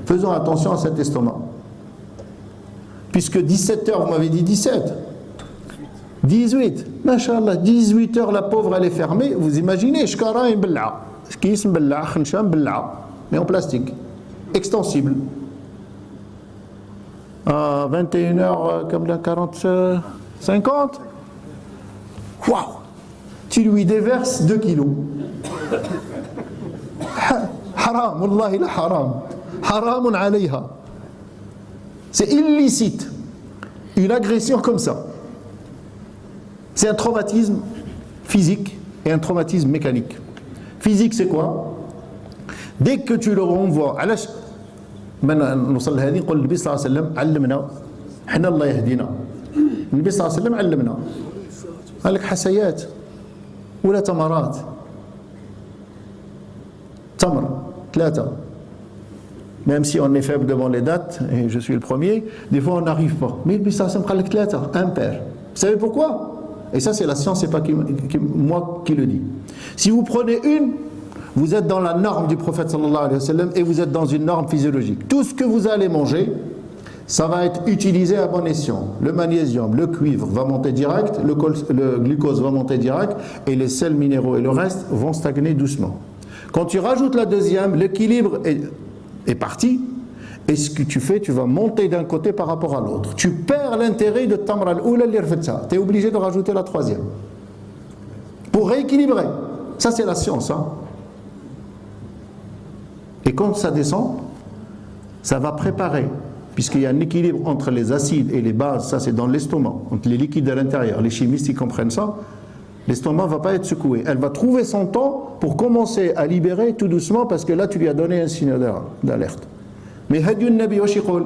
Faisons attention à cet estomac. Puisque 17 heures, vous m'avez dit 17. 18. Masha'Allah, 18 heures, la pauvre, elle est fermée. Vous imaginez, shkara et mbella. Shkis mbella, khansha mbella. Mais en plastique. Extensible. À 21h, comme là, 40, 50. Waouh! Tu lui déverses 2 kilos. Haram, wallahi la haram. Haramun alayha. C'est illicite. Une agression comme ça. C'est un traumatisme physique et un traumatisme mécanique. Physique, c'est quoi? Dès que tu le renvoies, نوصل لهذه نقول النبي صلى الله عليه وسلم علمنا حنا الله يهدينا النبي صلى الله عليه وسلم علمنا قال لك حسيات ولا تمرات تمر 3 même si on est faible devant les dates et je suis le premier des fois on n'arrive pas mais النبي صلى الله عليه وسلم قال لك 3 un père. Vous savez pourquoi? Et ça c'est la science, c'est pas moi qui le dis. Si vous prenez une, vous êtes dans la norme du prophète sallallahu alayhi wa sallam et vous êtes dans une norme physiologique. Tout ce que vous allez manger, ça va être utilisé à bon escient. Le magnésium, le cuivre va monter direct, le glucose va monter direct et les sels minéraux et le reste vont stagner doucement. Quand tu rajoutes la deuxième, l'équilibre est parti et ce que tu fais, tu vas monter d'un côté par rapport à l'autre. Tu perds l'intérêt de tamr al-oula l'irfetsa. Tu es obligé de rajouter la troisième pour rééquilibrer. Ça c'est la science, hein. Et quand ça descend, ça va préparer, puisqu'il y a un équilibre entre les acides et les bases, ça c'est dans l'estomac, entre les liquides à l'intérieur, les chimistes ils comprennent ça, l'estomac ne va pas être secoué, elle va trouver son temps pour commencer à libérer tout doucement, parce que là tu lui as donné un signe d'alerte. Mais hadiyun nabi wa shiqul,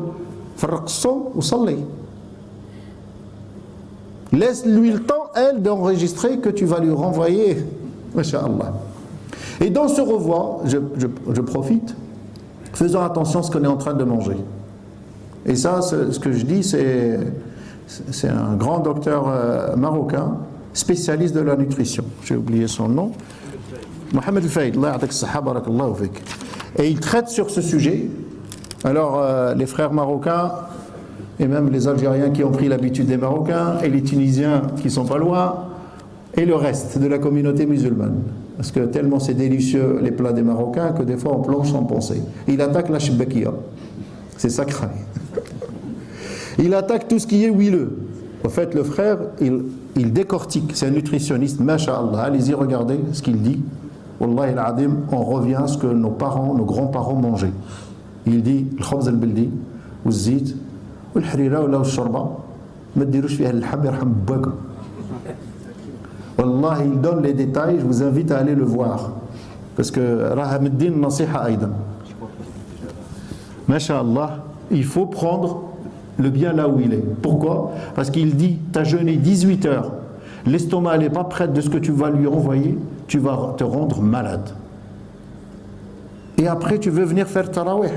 farqsu ou salli. Laisse-lui le temps, elle, d'enregistrer que tu vas lui renvoyer, masha'Allah. Et dans ce revoir, je profite, faisons attention à ce qu'on est en train de manger. Et ça, ce que je dis, c'est un grand docteur marocain, spécialiste de la nutrition. J'ai oublié son nom. Mohamed El-Faïd, et il traite sur ce sujet. Alors, les frères marocains, et même les Algériens qui ont pris l'habitude des Marocains, et les Tunisiens qui sont pas loin, et le reste de la communauté musulmane. Parce que tellement c'est délicieux les plats des Marocains que des fois on plonge sans penser. Il attaque la shibbakia. C'est sacré. Il attaque tout ce qui est huileux. En fait, le frère, il décortique. C'est un nutritionniste, masha'Allah. Allez-y, regardez ce qu'il dit. Wallahi al-adim, on revient à ce que nos parents, nos grands-parents mangeaient. Il dit, le khobz al-bildi, ou zit, ou le harira, ou la shorba, ma dirouche fiha al-hab, yarham bakum. Wallah, il donne les détails, je vous invite à aller le voir. Parce que Rahamuddin Nasiha Aïdan. Masha'Allah, il faut prendre le bien là où il est. Pourquoi? Parce qu'il dit, tu as jeûné 18 heures, l'estomac n'est pas prêt de ce que tu vas lui envoyer, tu vas te rendre malade. Et après, tu veux venir faire tarawih.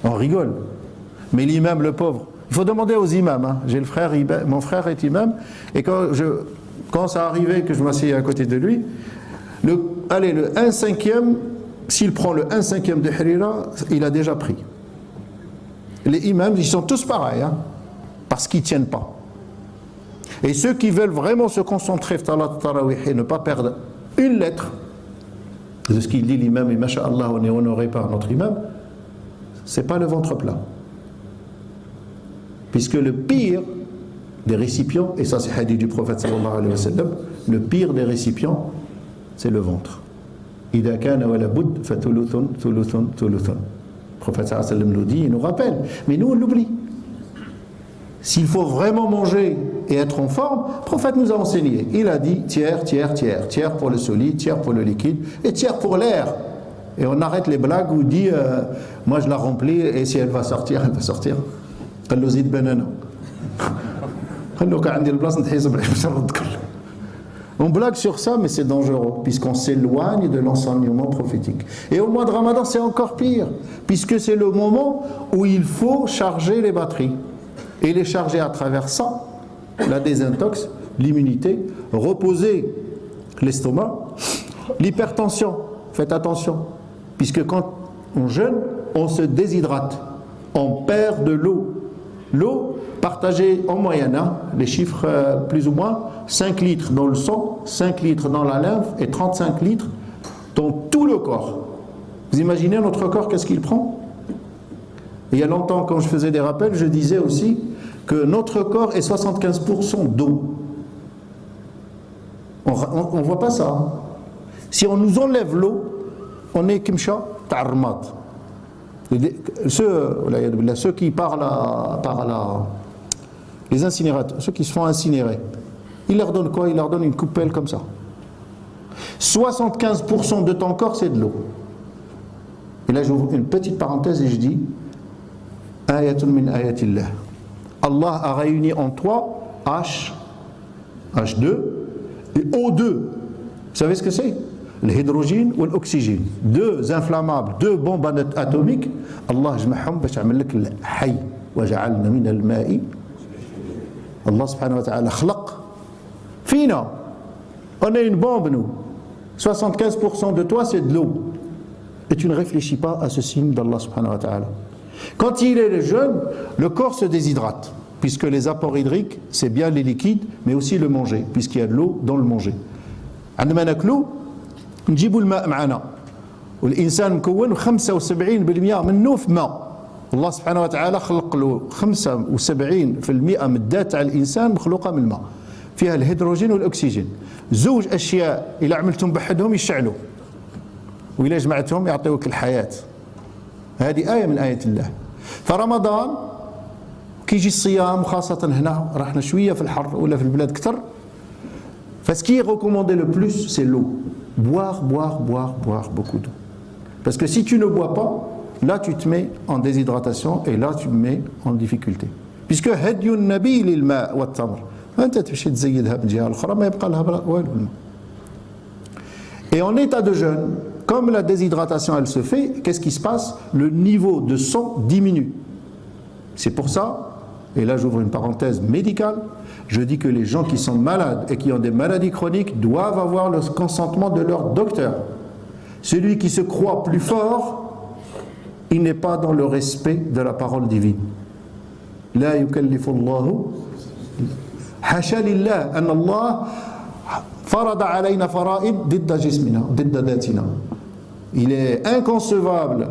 On rigole. Mais l'imam, le pauvre, il faut demander aux imams. Hein. J'ai le frère, mon frère est imam, et quand ça arrivait que je m'asseyais à côté de lui, le 1/5, s'il prend le 1/5 de Harira, il a déjà pris. Les imams, ils sont tous pareils, hein, parce qu'ils ne tiennent pas. Et ceux qui veulent vraiment se concentrer et ne pas perdre une lettre de ce qu'il dit l'imam, et masha'Allah, on est honoré par notre imam, c'est pas le ventre plat. Puisque le pire des récipients, et ça c'est hadith du prophète sallallahu alayhi wa sallam, le pire des récipients, c'est le ventre. إِذَا كَانَ وَلَا بُدْ فَثُلُثٌ ثُلُثٌ ثُلُثٌ. Le prophète sallallahu alayhi wa sallam nous dit, il nous rappelle, mais nous on l'oublie. S'il faut vraiment manger et être en forme, le prophète nous a enseigné. Il a dit tiers, tiers, tiers. Tiers pour le solide, tiers pour le liquide et tiers pour l'air. Et on arrête les blagues où on dit moi je la remplis et si elle va sortir, elle va sortir. On blague sur ça, mais c'est dangereux, puisqu'on s'éloigne de l'enseignement prophétique. Et au mois de Ramadan, c'est encore pire, puisque c'est le moment où il faut charger les batteries. Et il est chargé à travers ça, la désintox, l'immunité, reposer l'estomac, l'hypertension. Faites attention, puisque quand on jeûne, on se déshydrate, on perd de l'eau. L'eau, partagée en moyenne, hein, les chiffres plus ou moins, 5 litres dans le sang, 5 litres dans la lymphe et 35 litres dans tout le corps. Vous imaginez notre corps, qu'est-ce qu'il prend? Il y a longtemps, quand je faisais des rappels, je disais aussi que notre corps est 75% d'eau. On ne voit pas ça. Hein. Si on nous enlève l'eau, on est kimcha ta'armat. Ceux qui les incinérateurs, ceux qui se font incinérer, ils leur donnent quoi? Ils leur donnent une coupelle comme ça. 75% de ton corps, c'est de l'eau. Et là, j'ouvre une petite parenthèse et je dis Ayatun min ayatillah. Allah a réuni en toi H2 et O2. Vous savez ce que c'est? L'hydrogène ou l'oxygène. Deux inflammables, deux bombes atomiques. Allah jma'hum bash ya'mel lak al-hayy wa ja'alna min al-ma'i. Allah subhanahu wa ta'ala khlaq fina. On est une bombe, nous. 75% de toi, c'est de l'eau. Et tu ne réfléchis pas à ce signe d'Allah subhanahu wa ta'ala. Quand il est jeune, le corps se déshydrate, puisque les apports hydriques, c'est bien les liquides, mais aussi le manger, puisqu'il y a de l'eau dans le manger. عندما ناكلو نجيبوا الماء معنا والإنسان مكون 75% منه في ماء. الله سبحانه وتعالى خلق له 75% من الذات تاع الإنسان مخلوقة من الماء. فيها الهيدروجين والأكسجين. زوج أشياء إذا عملتهم بحدهم يشعلوا. وإذا جمعتهم يعطيوك الحياة. هذه آية من آيات الله. فرمضان كيجي الصيام خاصة هنا رحنا شوية في الحر ولا في البلاد كتر. Ce qui est recommandé le plus, c'est l'eau. Boire beaucoup d'eau. Parce que si tu ne bois pas, là tu te mets en déshydratation et là tu te mets en difficulté. Puisque هدي النبي للماء والتمر. أنت تمشي تزيدها من جهة الأخرى ما يبقى لها والو. Et en état de jeûne, comme la déshydratation elle se fait, qu'est-ce qui se passe? Le niveau de sang diminue. C'est pour ça, et là j'ouvre une parenthèse médicale, je dis que les gens qui sont malades et qui ont des maladies chroniques doivent avoir le consentement de leur docteur. Celui qui se croit plus fort, il n'est pas dans le respect de la parole divine. La yukallifu Allahu hasha lillah an Allah farada alayna fara'id didda jismina, didda datina. Il est inconcevable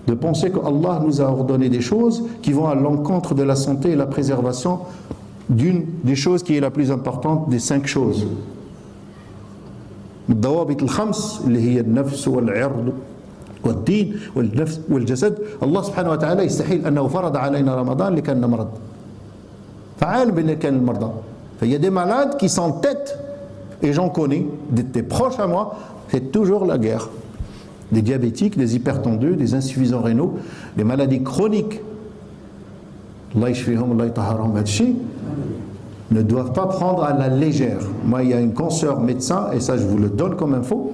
de penser que Allah nous a ordonné des choses qui vont à l'encontre de la santé et la préservation d'une des choses qui est la plus importante des 5 choses. الضوابط الخمس اللي هي النفس والعرض والدين والنفس والجسد. الله سبحانه وتعالى يستحيل أنه فرض علينا رمضان لكان مرض. فعالم باللي كان المرضى. فil y a des malades qui s'entêtent, et j'en connais, des proches à moi, c'est toujours la guerre. Des diabétiques, des hypertendus, des insuffisants rénaux, des maladies chroniques. Allah yashfihum, Allah yataharhum, ne doivent pas prendre à la légère. Moi, il y a une consoeur médecin, et ça je vous le donne comme info,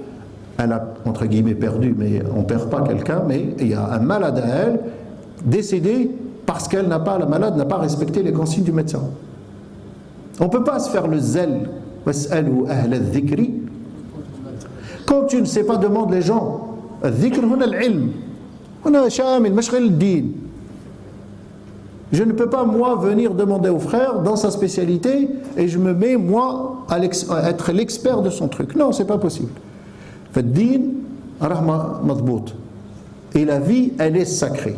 elle a entre guillemets perdu, mais on ne perd pas quelqu'un, mais il y a un malade à elle, décédé parce qu'elle n'a pas, la malade n'a pas respecté les consignes du médecin. On ne peut pas se faire le zèle. Quand tu ne sais pas, demande les gens. Je ne peux pas, moi, venir demander au frère dans sa spécialité et je me mets, moi, à être l'expert de son truc. Non, c'est pas possible. Et la vie, elle est sacrée.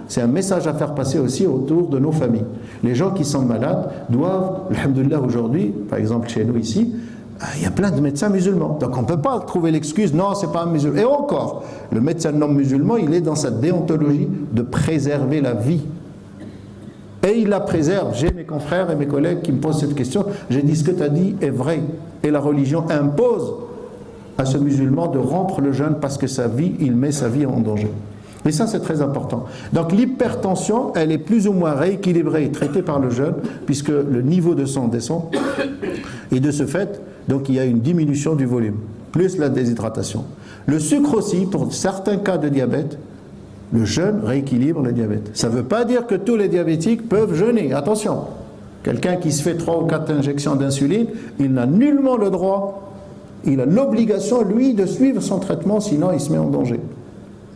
C'est un message à faire passer aussi autour de nos familles. Les gens qui sont malades doivent, alhamdoulilah, aujourd'hui, par exemple chez nous ici, il y a plein de médecins musulmans. Donc on ne peut pas trouver l'excuse, non, c'est pas un musulman. Et encore, le médecin non musulman, il est dans sa déontologie de préserver la vie. Et il la préserve. J'ai mes confrères et mes collègues qui me posent cette question. J'ai dit, ce que tu as dit est vrai. Et la religion impose à ce musulman de rompre le jeûne parce que sa vie, il met sa vie en danger. Et ça, c'est très important. Donc l'hypertension, elle est plus ou moins rééquilibrée et traitée par le jeûne, puisque le niveau de sang descend. Et de ce fait, donc il y a une diminution du volume, plus la déshydratation. Le sucre aussi, pour certains cas de diabète, Le jeûne rééquilibre le diabète. Ça ne veut pas dire que tous les diabétiques peuvent jeûner. Attention, quelqu'un qui se fait 3 ou 4 injections d'insuline, il n'a nullement le droit, il a l'obligation, lui, de suivre son traitement, sinon il se met en danger.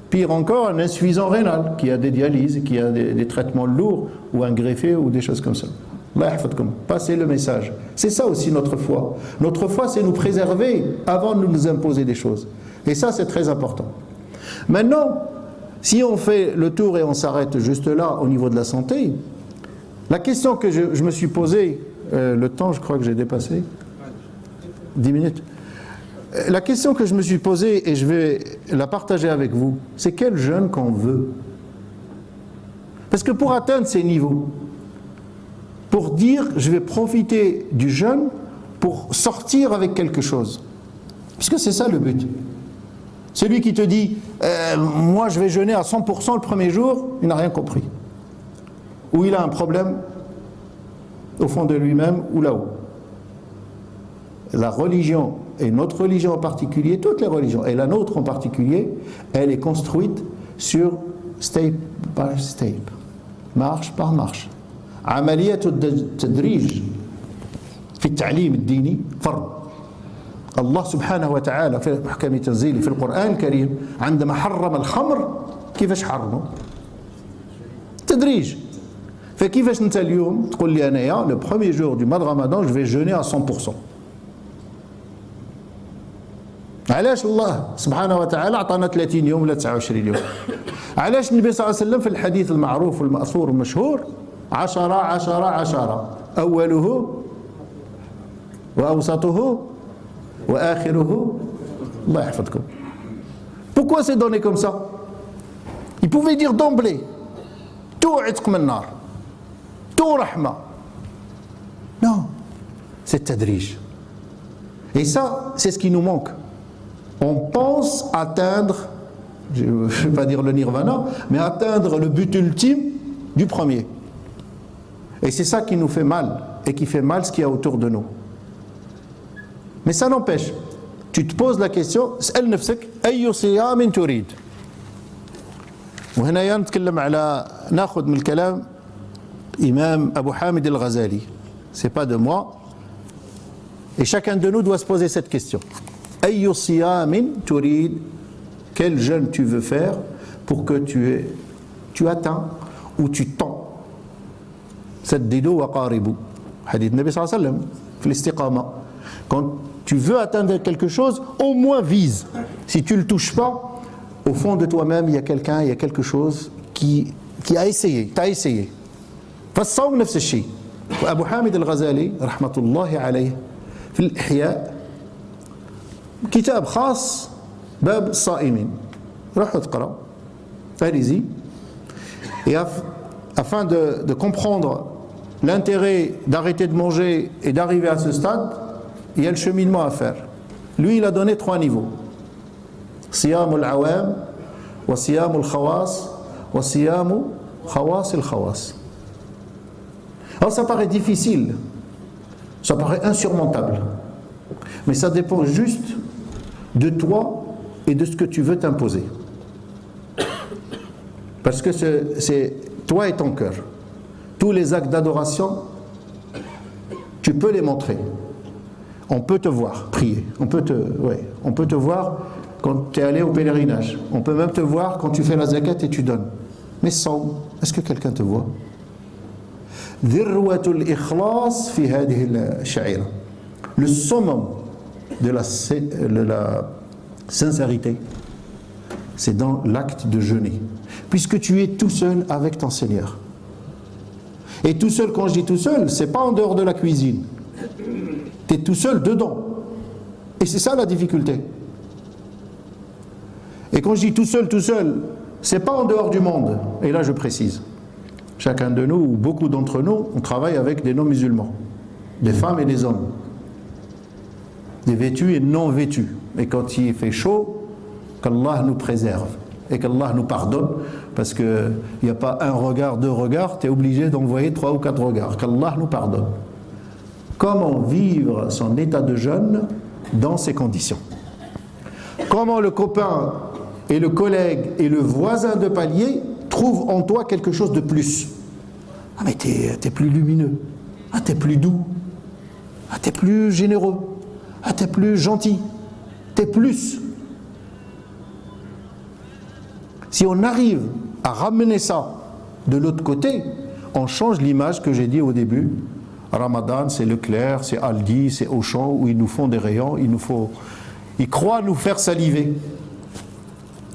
Pire encore, un insuffisant rénal qui a des dialyses, qui a des traitements lourds, ou un greffé, ou des choses comme ça. Allah yahfadkoum. Passez le message. C'est ça aussi notre foi. Notre foi, c'est nous préserver avant de nous imposer des choses. Et ça, c'est très important. Maintenant, si on fait le tour et on s'arrête juste là, au niveau de la santé, la question que je me suis posée, le temps, je crois que j'ai dépassé, 10 minutes. La question que je me suis posée, et je vais la partager avec vous, c'est quel jeûne qu'on veut. Parce que pour atteindre ces niveaux, pour dire je vais profiter du jeûne pour sortir avec quelque chose, puisque c'est ça le but. Celui qui te dit moi je vais jeûner à 100% le premier jour, il n'a rien compris. Ou il a un problème au fond de lui-même ou là-haut. La religion, et notre religion en particulier, toutes les religions, et la nôtre en particulier, elle est construite sur step by step, marche par marche. عملية التدريج في التعليم الديني فرض. الله سبحانه وتعالى في محكم تنزيله في القرآن الكريم عندما حرم الخمر كيفاش حرمه؟ تدريج. فكيفاش انت اليوم تقول لي انايا le premier jour du mois de Ramadan je vais jeûner à 100%. علاش الله سبحانه وتعالى اعطانا 30 يوم ولا 29 يوم؟ علاش النبي صلى الله عليه وسلم في الحديث المعروف والمأثور والمشهور 10 10 10 أوله وأوسطه وآخره الله يحفظكم. Pourquoi c'est donné comme ça? Il pouvait dire d'emblée tout عتق من النار, tout رحمة. Non, c'est tadrij. Et ça, c'est ce qui nous manque. On pense atteindre, je ne vais pas dire le nirvana, mais atteindre le but ultime du premier. Et c'est ça qui nous fait mal, et qui fait mal ce qu'il y a autour de nous. Mais ça n'empêche, tu te poses la question, اسأل نفسك أي صيام تريد. وهنا نتكلم على ناخذ من الكلام إمام أبو حامد الغزالي. C'est pas de moi. Et chacun de nous doit se poser cette question. أي صيام تريد. Quel jeûne tu veux faire pour que tu atteins ou tu tends سددوا وقاربوا. حديث النبي صلى الله عليه وسلم في الاستقامة. Quand tu veux atteindre quelque chose, au moins vise. Si tu ne le touches pas, au fond de toi-même, il y a quelqu'un, il y a quelque chose qui a essayé, t'as essayé. فالصوم نفس الشيء. وأبو حامد الغزالي رحمة الله عليه في الإحياء كتاب خاص باب الصائمين. روحوا تقرأ. Allez-y. Et afin de comprendre l'intérêt d'arrêter de manger et d'arriver à ce stade, il y a le cheminement à faire. Lui, il a donné 3 niveaux. Siyam al-awam, wa siyam al-khawas, wa siyam khawas al-khawas. Alors ça paraît difficile, ça paraît insurmontable, mais ça dépend juste de toi et de ce que tu veux t'imposer. Parce que c'est toi et ton cœur. Tous les actes d'adoration, tu peux les montrer. On peut te voir prier. On peut te voir quand tu es allé au pèlerinage. On peut même te voir quand tu fais la zakat et tu donnes. Mais sans, est-ce que quelqu'un te voit? Le summum de la sincérité, c'est dans l'acte de jeûner. Puisque tu es tout seul avec ton Seigneur. Et tout seul, quand je dis tout seul, c'est pas en dehors de la cuisine. Tu es tout seul dedans. Et c'est ça la difficulté. Et quand je dis tout seul, c'est pas en dehors du monde. Et là je précise. Chacun de nous, ou beaucoup d'entre nous, on travaille avec des non-musulmans. Des femmes et des hommes. Des vêtus et non vêtus. Et quand il fait chaud, qu'Allah nous préserve. Et qu'Allah nous pardonne, parce qu'il n'y a pas un regard, 2 regards, tu es obligé d'envoyer 3 ou 4 regards. Qu'Allah nous pardonne. Comment vivre son état de jeûne dans ces conditions? Comment le copain et le collègue et le voisin de palier trouvent en toi quelque chose de plus. Ah mais t'es plus lumineux, ah t'es plus doux, ah t'es plus généreux, ah t'es plus gentil, t'es plus. Si on arrive à ramener ça de l'autre côté, on change l'image que j'ai dit au début. Ramadan, c'est Leclerc, c'est Aldi, c'est Auchan, où ils nous font des rayons, ils croient nous faire saliver.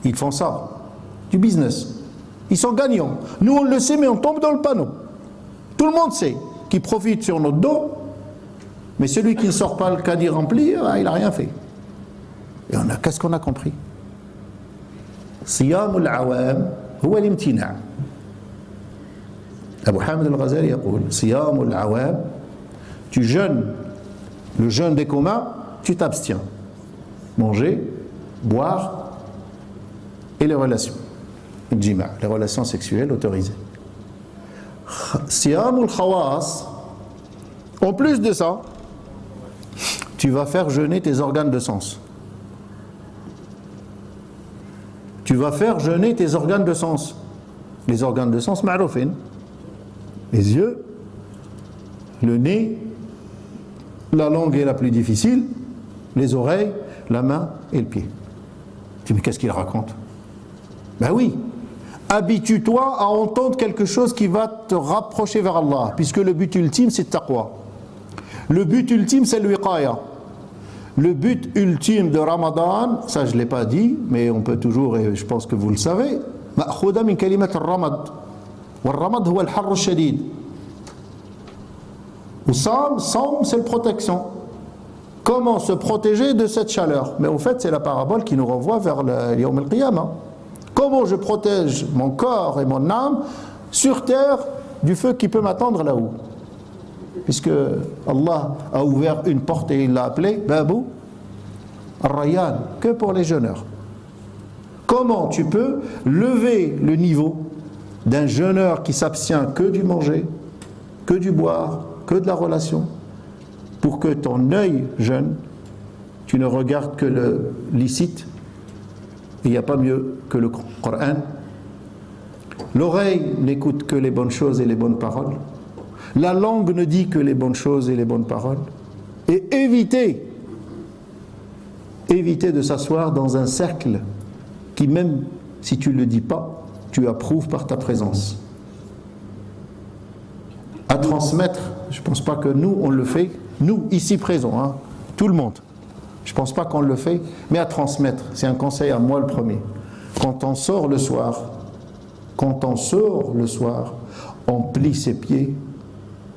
Ils font ça, du business. Ils sont gagnants. Nous, on le sait, mais on tombe dans le panneau. Tout le monde sait qu'ils profitent sur notre dos, mais celui qui ne sort pas le caddie rempli, il n'a rien fait. Et qu'est-ce qu'on a compris? صيام العوام هو الامتناع. Abu Hamid al-Ghazali يقول صيام العوام, tu jeûnes le jeûne des communs, tu t'abstiens. Manger, boire et les relations. الجماع, les relations sexuelles autorisées. صيام الخواص, en plus de ça, tu vas faire jeûner tes organes de sens. Tu vas faire jeûner tes organes de sens. Les organes de sens, ma'roufin. Les yeux, le nez, la langue est la plus difficile, les oreilles, la main et le pied. Tu dis, mais qu'est-ce qu'il raconte? Ben oui, habitue-toi à entendre quelque chose qui va te rapprocher vers Allah, puisque le but ultime c'est taqwa. Le but ultime c'est le wiqaya. Le but ultime de Ramadan, ça je ne l'ai pas dit, mais on peut toujours, et je pense que vous le savez, مأخوذة من كلمة الرمد, والرمد هو الحر الشديد. Somme, c'est la protection. Comment se protéger de cette chaleur? Mais au fait, c'est la parabole qui nous renvoie vers le Yawm al-Qiyamah. Comment je protège mon corps et mon âme sur terre du feu qui peut m'attendre là-haut? Puisque Allah a ouvert une porte et il l'a appelée Babou Ar-Rayyan, que pour les jeûneurs. Comment tu peux lever le niveau d'un jeûneur qui s'abstient que du manger, que du boire, que de la relation, pour que ton œil jeûne, tu ne regardes que le licite, il n'y a pas mieux que le Coran. L'oreille n'écoute que les bonnes choses et les bonnes paroles. La langue ne dit que les bonnes choses et les bonnes paroles. Et éviter de s'asseoir dans un cercle qui, même si tu ne le dis pas, tu approuves par ta présence. À transmettre, je ne pense pas que nous, on le fait, nous, ici présents, hein, tout le monde. Je ne pense pas qu'on le fait, mais à transmettre, c'est un conseil à moi le premier. Quand on sort le soir, on plie ses pieds,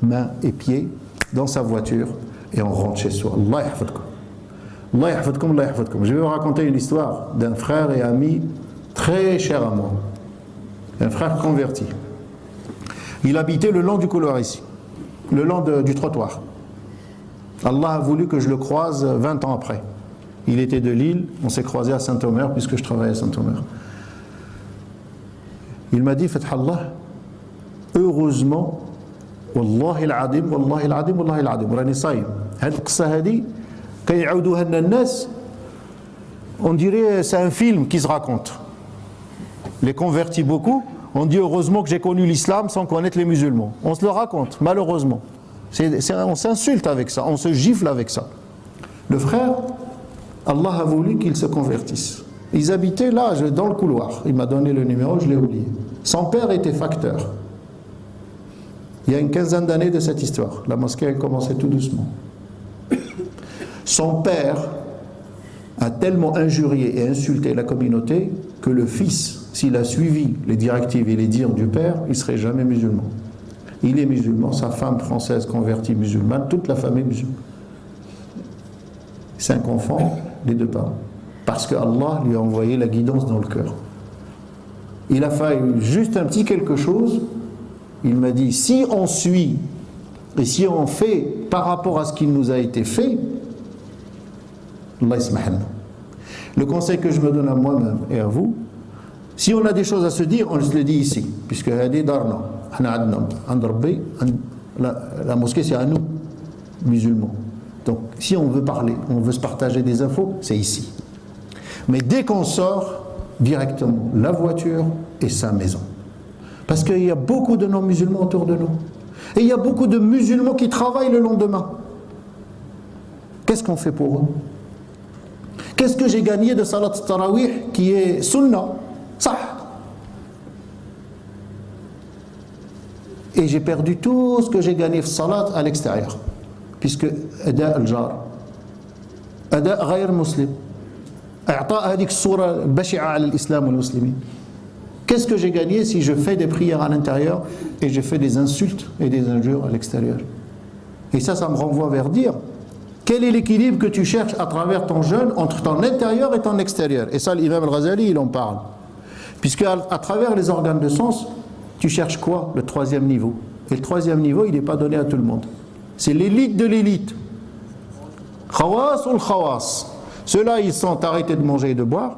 mains et pieds dans sa voiture et on rentre chez soi. Allah yahfadkoum. Allah yahfadkoum, Allah yahfadkoum. Je vais vous raconter une histoire d'un frère et ami très cher à moi. Un frère converti. Il habitait le long du couloir ici, le long du trottoir. Allah a voulu que je le croise 20 ans après. Il était de Lille, on s'est croisé à Saint-Omer puisque je travaillais à Saint-Omer. Il m'a dit, Fath Allah, heureusement, Wallahi al-adim, Wallahi al-adim, Wallahi al-adim, rani saïm. Cette qissa hadi, quand yaoudouha an-nas, on dirait c'est un film qui se raconte. Les convertis beaucoup, on dit heureusement que j'ai connu l'islam sans connaître les musulmans. On se le raconte, malheureusement. On s'insulte avec ça, on se gifle avec ça. Le frère, Allah a voulu qu'il se convertisse. Ils habitaient là, dans le couloir. Il m'a donné le numéro, je l'ai oublié. Son père était facteur. Il y a une quinzaine d'années de cette histoire. La mosquée, elle commençait tout doucement. Son père a tellement injurié et insulté la communauté que le fils, s'il a suivi les directives et les dires du père, il ne serait jamais musulman. Il est musulman, sa femme française convertie musulmane, toute la famille musulmane. 5 enfants, les 2 parents. Parce que Allah lui a envoyé la guidance dans le cœur. Il a fallu juste un petit quelque chose. Il m'a dit, si on suit et si on fait par rapport à ce qui nous a été fait, Allah ismahna. Le conseil que je me donne à moi-même et à vous, si on a des choses à se dire, on se le dit ici, puisque la mosquée c'est à nous, musulmans. Donc si on veut parler, on veut se partager des infos, c'est ici. Mais dès qu'on sort, directement la voiture et sa maison. Parce qu'il y a beaucoup de non-musulmans autour de nous. Et il y a beaucoup de musulmans qui travaillent le lendemain. Qu'est-ce qu'on fait pour eux? Qu'est-ce que j'ai gagné de salat tarawih qui est sunnah? Ça. Et j'ai perdu tout ce que j'ai gagné de salat à l'extérieur. Puisque ada al-jar, ada غير مسلم, أعطاء هذيك الصورة البشعة على الإسلام والمسلمين. Qu'est-ce que j'ai gagné si je fais des prières à l'intérieur et je fais des insultes et des injures à l'extérieur? Et ça me renvoie vers dire quel est l'équilibre que tu cherches à travers ton jeûne entre ton intérieur et ton extérieur. Et ça, l'imam al-Ghazali, il en parle. Puisque à travers les organes de sens, tu cherches quoi? Le troisième niveau. Et le troisième niveau, il n'est pas donné à tout le monde. C'est l'élite de l'élite. Khawas ou le khawas. Ceux-là, ils sont arrêtés de manger et de boire.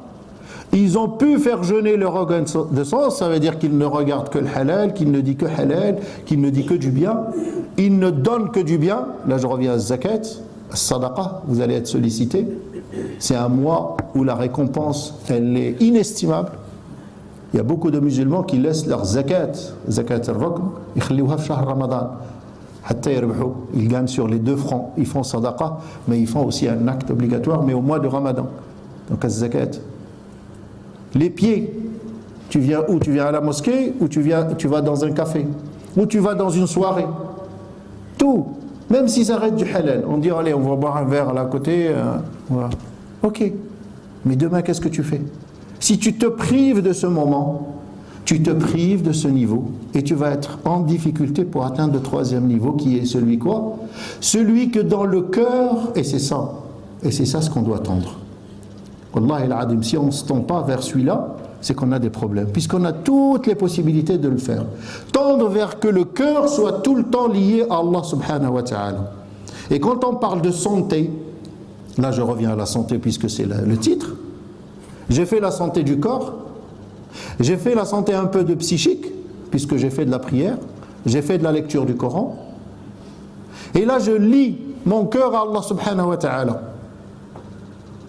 Ils ont pu faire jeûner leur organe de sens, ça veut dire qu'ils ne regardent que le halal, qu'ils ne disent que halal, qu'ils ne disent que du bien. Ils ne donnent que du bien. Là, je reviens à zakat, à sadaqa, vous allez être sollicité. C'est un mois où la récompense, elle est inestimable. Il y a beaucoup de musulmans qui laissent leur zakat al-rukn, يخليوها في شهر رمضان حتى يربحوا. Ils gagnent sur les 2 francs. Ils font sadaqa, mais ils font aussi un acte obligatoire, mais au mois de Ramadan. Donc, az-zakat. Les pieds, tu viens où? Tu viens à la mosquée ou tu vas dans un café ou tu vas dans une soirée. Tout, même si ça reste du halal. On dit allez, on va boire un verre là à côté. Voilà. Ok, mais demain qu'est-ce que tu fais? Si tu te prives de ce moment, tu te prives de ce niveau et tu vas être en difficulté pour atteindre le 3e niveau qui est celui quoi? Celui que dans le cœur, et c'est ça ce qu'on doit tendre. Wallahi al-adim, si on ne se tend pas vers celui-là, c'est qu'on a des problèmes, puisqu'on a toutes les possibilités de le faire. Tendre vers que le cœur soit tout le temps lié à Allah subhanahu wa ta'ala. Et quand on parle de santé, là je reviens à la santé puisque c'est le titre, j'ai fait la santé du corps, j'ai fait la santé un peu de psychique, puisque j'ai fait de la prière, j'ai fait de la lecture du Coran, et là je lie mon cœur à Allah subhanahu wa ta'ala.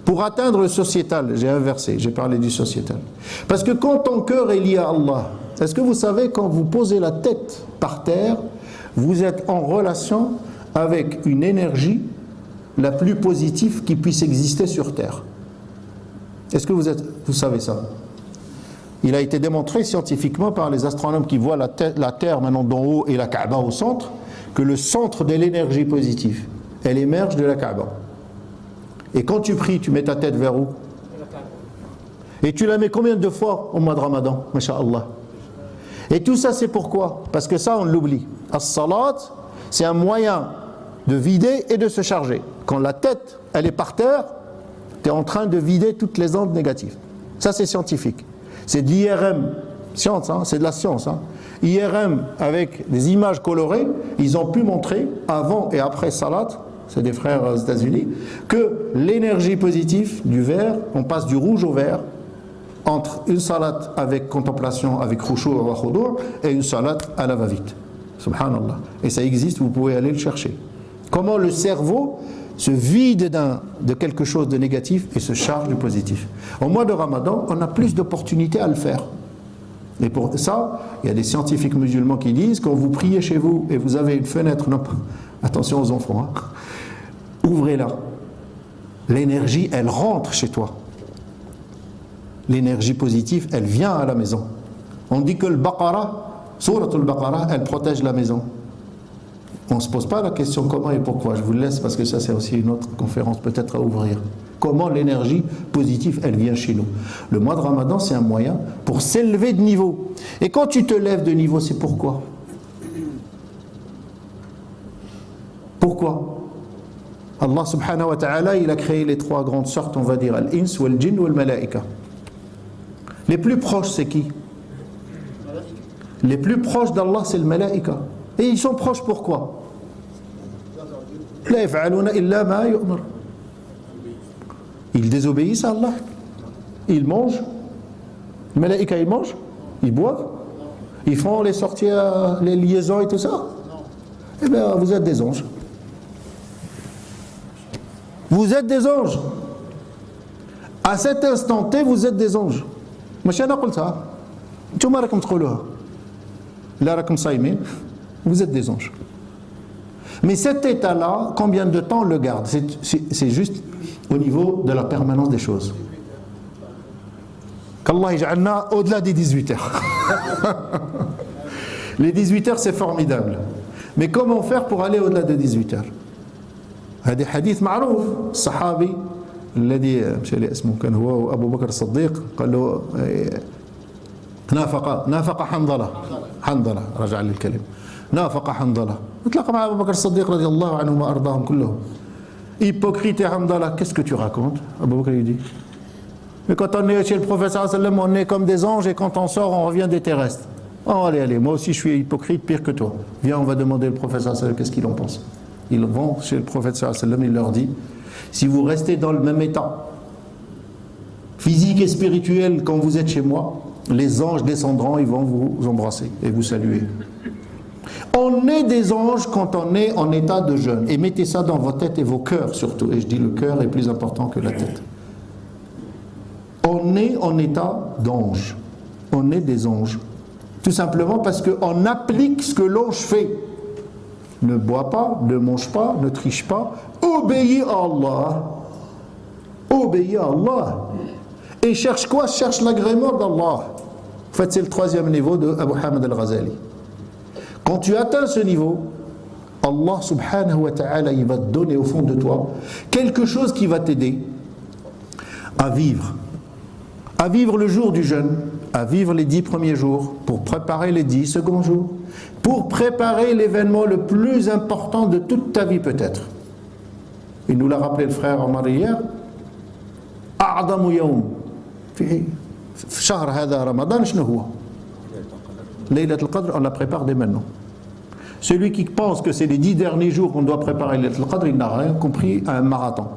Pour atteindre le sociétal, j'ai inversé, j'ai parlé du sociétal. Parce que quand ton cœur est lié à Allah, est-ce que vous savez, quand vous posez la tête par terre, vous êtes en relation avec une énergie la plus positive qui puisse exister sur terre? Est-ce que vous savez ça? Il a été démontré scientifiquement par les astronomes qui voient la Terre maintenant d'en haut et la Kaaba au centre, que le centre de l'énergie positive, elle émerge de la Kaaba. Et quand tu pries, tu mets ta tête vers où? Et tu la mets combien de fois au mois de Ramadan? Masha'Allah. Et tout ça, c'est pourquoi? Parce que ça, on l'oublie. As-salat, c'est un moyen de vider et de se charger. Quand la tête, elle est par terre, tu es en train de vider toutes les ondes négatives. Ça, c'est scientifique. C'est de l'IRM. Science, hein, c'est de la science. Hein. IRM, avec des images colorées, ils ont pu montrer, avant et après salat, c'est des frères aux États-Unis, que l'énergie positive du vert, on passe du rouge au vert, entre une salat avec contemplation, avec khushu' wa khudu' et une salat à la va-vite. Subhanallah. Et ça existe, vous pouvez aller le chercher. Comment le cerveau se vide de quelque chose de négatif et se charge du positif. Au mois de Ramadan, on a plus d'opportunités à le faire. Et pour ça, il y a des scientifiques musulmans qui disent, quand vous priez chez vous et vous avez une fenêtre, non, attention aux enfants, hein, ouvrez-la. L'énergie, elle rentre chez toi. L'énergie positive, elle vient à la maison. On dit que le Baqara, Surat al-Baqara, elle protège la maison. On ne se pose pas la question comment et pourquoi. Je vous le laisse parce que ça c'est aussi une autre conférence peut-être à ouvrir. Comment l'énergie positive, elle vient chez nous. Le mois de Ramadan, c'est un moyen pour s'élever de niveau. Et quand tu te lèves de niveau, c'est pourquoi? Pourquoi? Allah subhanahu wa ta'ala, il a créé les 3 grandes sortes, on va dire, al-ins, wal-jinn, wal-malaika. Les plus proches, c'est qui? Les plus proches d'Allah, c'est le malaika. Et ils sont proches pourquoi? La yaf'aluna illa ma yu'mar. Ils désobéissent à Allah. Ils mangent. Les malaïka, ils mangent. Ils boivent. Ils font les sorties, les liaisons et tout ça. Eh bien, vous êtes des anges. Vous êtes des anges. À cet instant T, vous êtes des anges. ماشي أنا قلتها أنتم راكم تقولوها لا راكم صايمين vous êtes des anges. Mais cet état-là, combien de temps on le garde? C'est juste au niveau de la permanence des choses. Qu'Allah yaj'alna au-delà des 18 heures. Les 18 heures c'est formidable. Mais comment faire pour aller au-delà de 18 heures? هذا حديث معروف الصحابي الذي مشى لي اسمه كان هو وابو بكر الصديق قال له نافق حنظله رجع للكلمه نافق حنظله تلاقى مع ابو بكر الصديق رضي الله عنهم وارضاهم كلهم hypocrite et Hamdallah, qu'est-ce que tu racontes? Abu Bakr lui dit mais quand on est chez le prophète sallallahu alayhi wa sallam on est comme des anges et quand on sort on revient des terrestres. Oh allez moi aussi je suis hypocrite pire que toi, viens on va demander au prophète sallallahu alayhi wa sallam qu'est-ce qu'il en pense. Ils vont chez le prophète sallallahu alayhi wa sallam, il leur dit si vous restez dans le même état physique et spirituel quand vous êtes chez moi, les anges descendront, ils vont vous embrasser et vous saluer. On est des anges quand on est en état de jeûne. Et mettez ça dans vos têtes et vos cœurs surtout. Et je dis le cœur est plus important que la tête. On est en état d'ange. On est des anges. Tout simplement parce qu'on applique ce que l'ange fait. Ne bois pas, ne mange pas, ne triche pas. Obéis à Allah. Obéis à Allah. Et cherche quoi? Cherche l'agrément d'Allah. En fait, c'est le troisième niveau de Abu Hamid al-Ghazali. Quand tu atteins ce niveau, Allah subhanahu wa ta'ala, il va te donner au fond de toi quelque chose qui va t'aider à vivre le jour du jeûne, à vivre les 10 premiers jours, pour préparer les 10 seconds jours, pour préparer l'événement le plus important de toute ta vie peut-être. Il nous l'a rappelé le frère Omar hier, أعظم يوم في شهر هذا رمضان شنو هو؟ Laylat al-Qadr, on la prépare dès maintenant. Celui qui pense que c'est les 10 derniers jours qu'on doit préparer Laylat al-Qadr, il n'a rien compris à un marathon.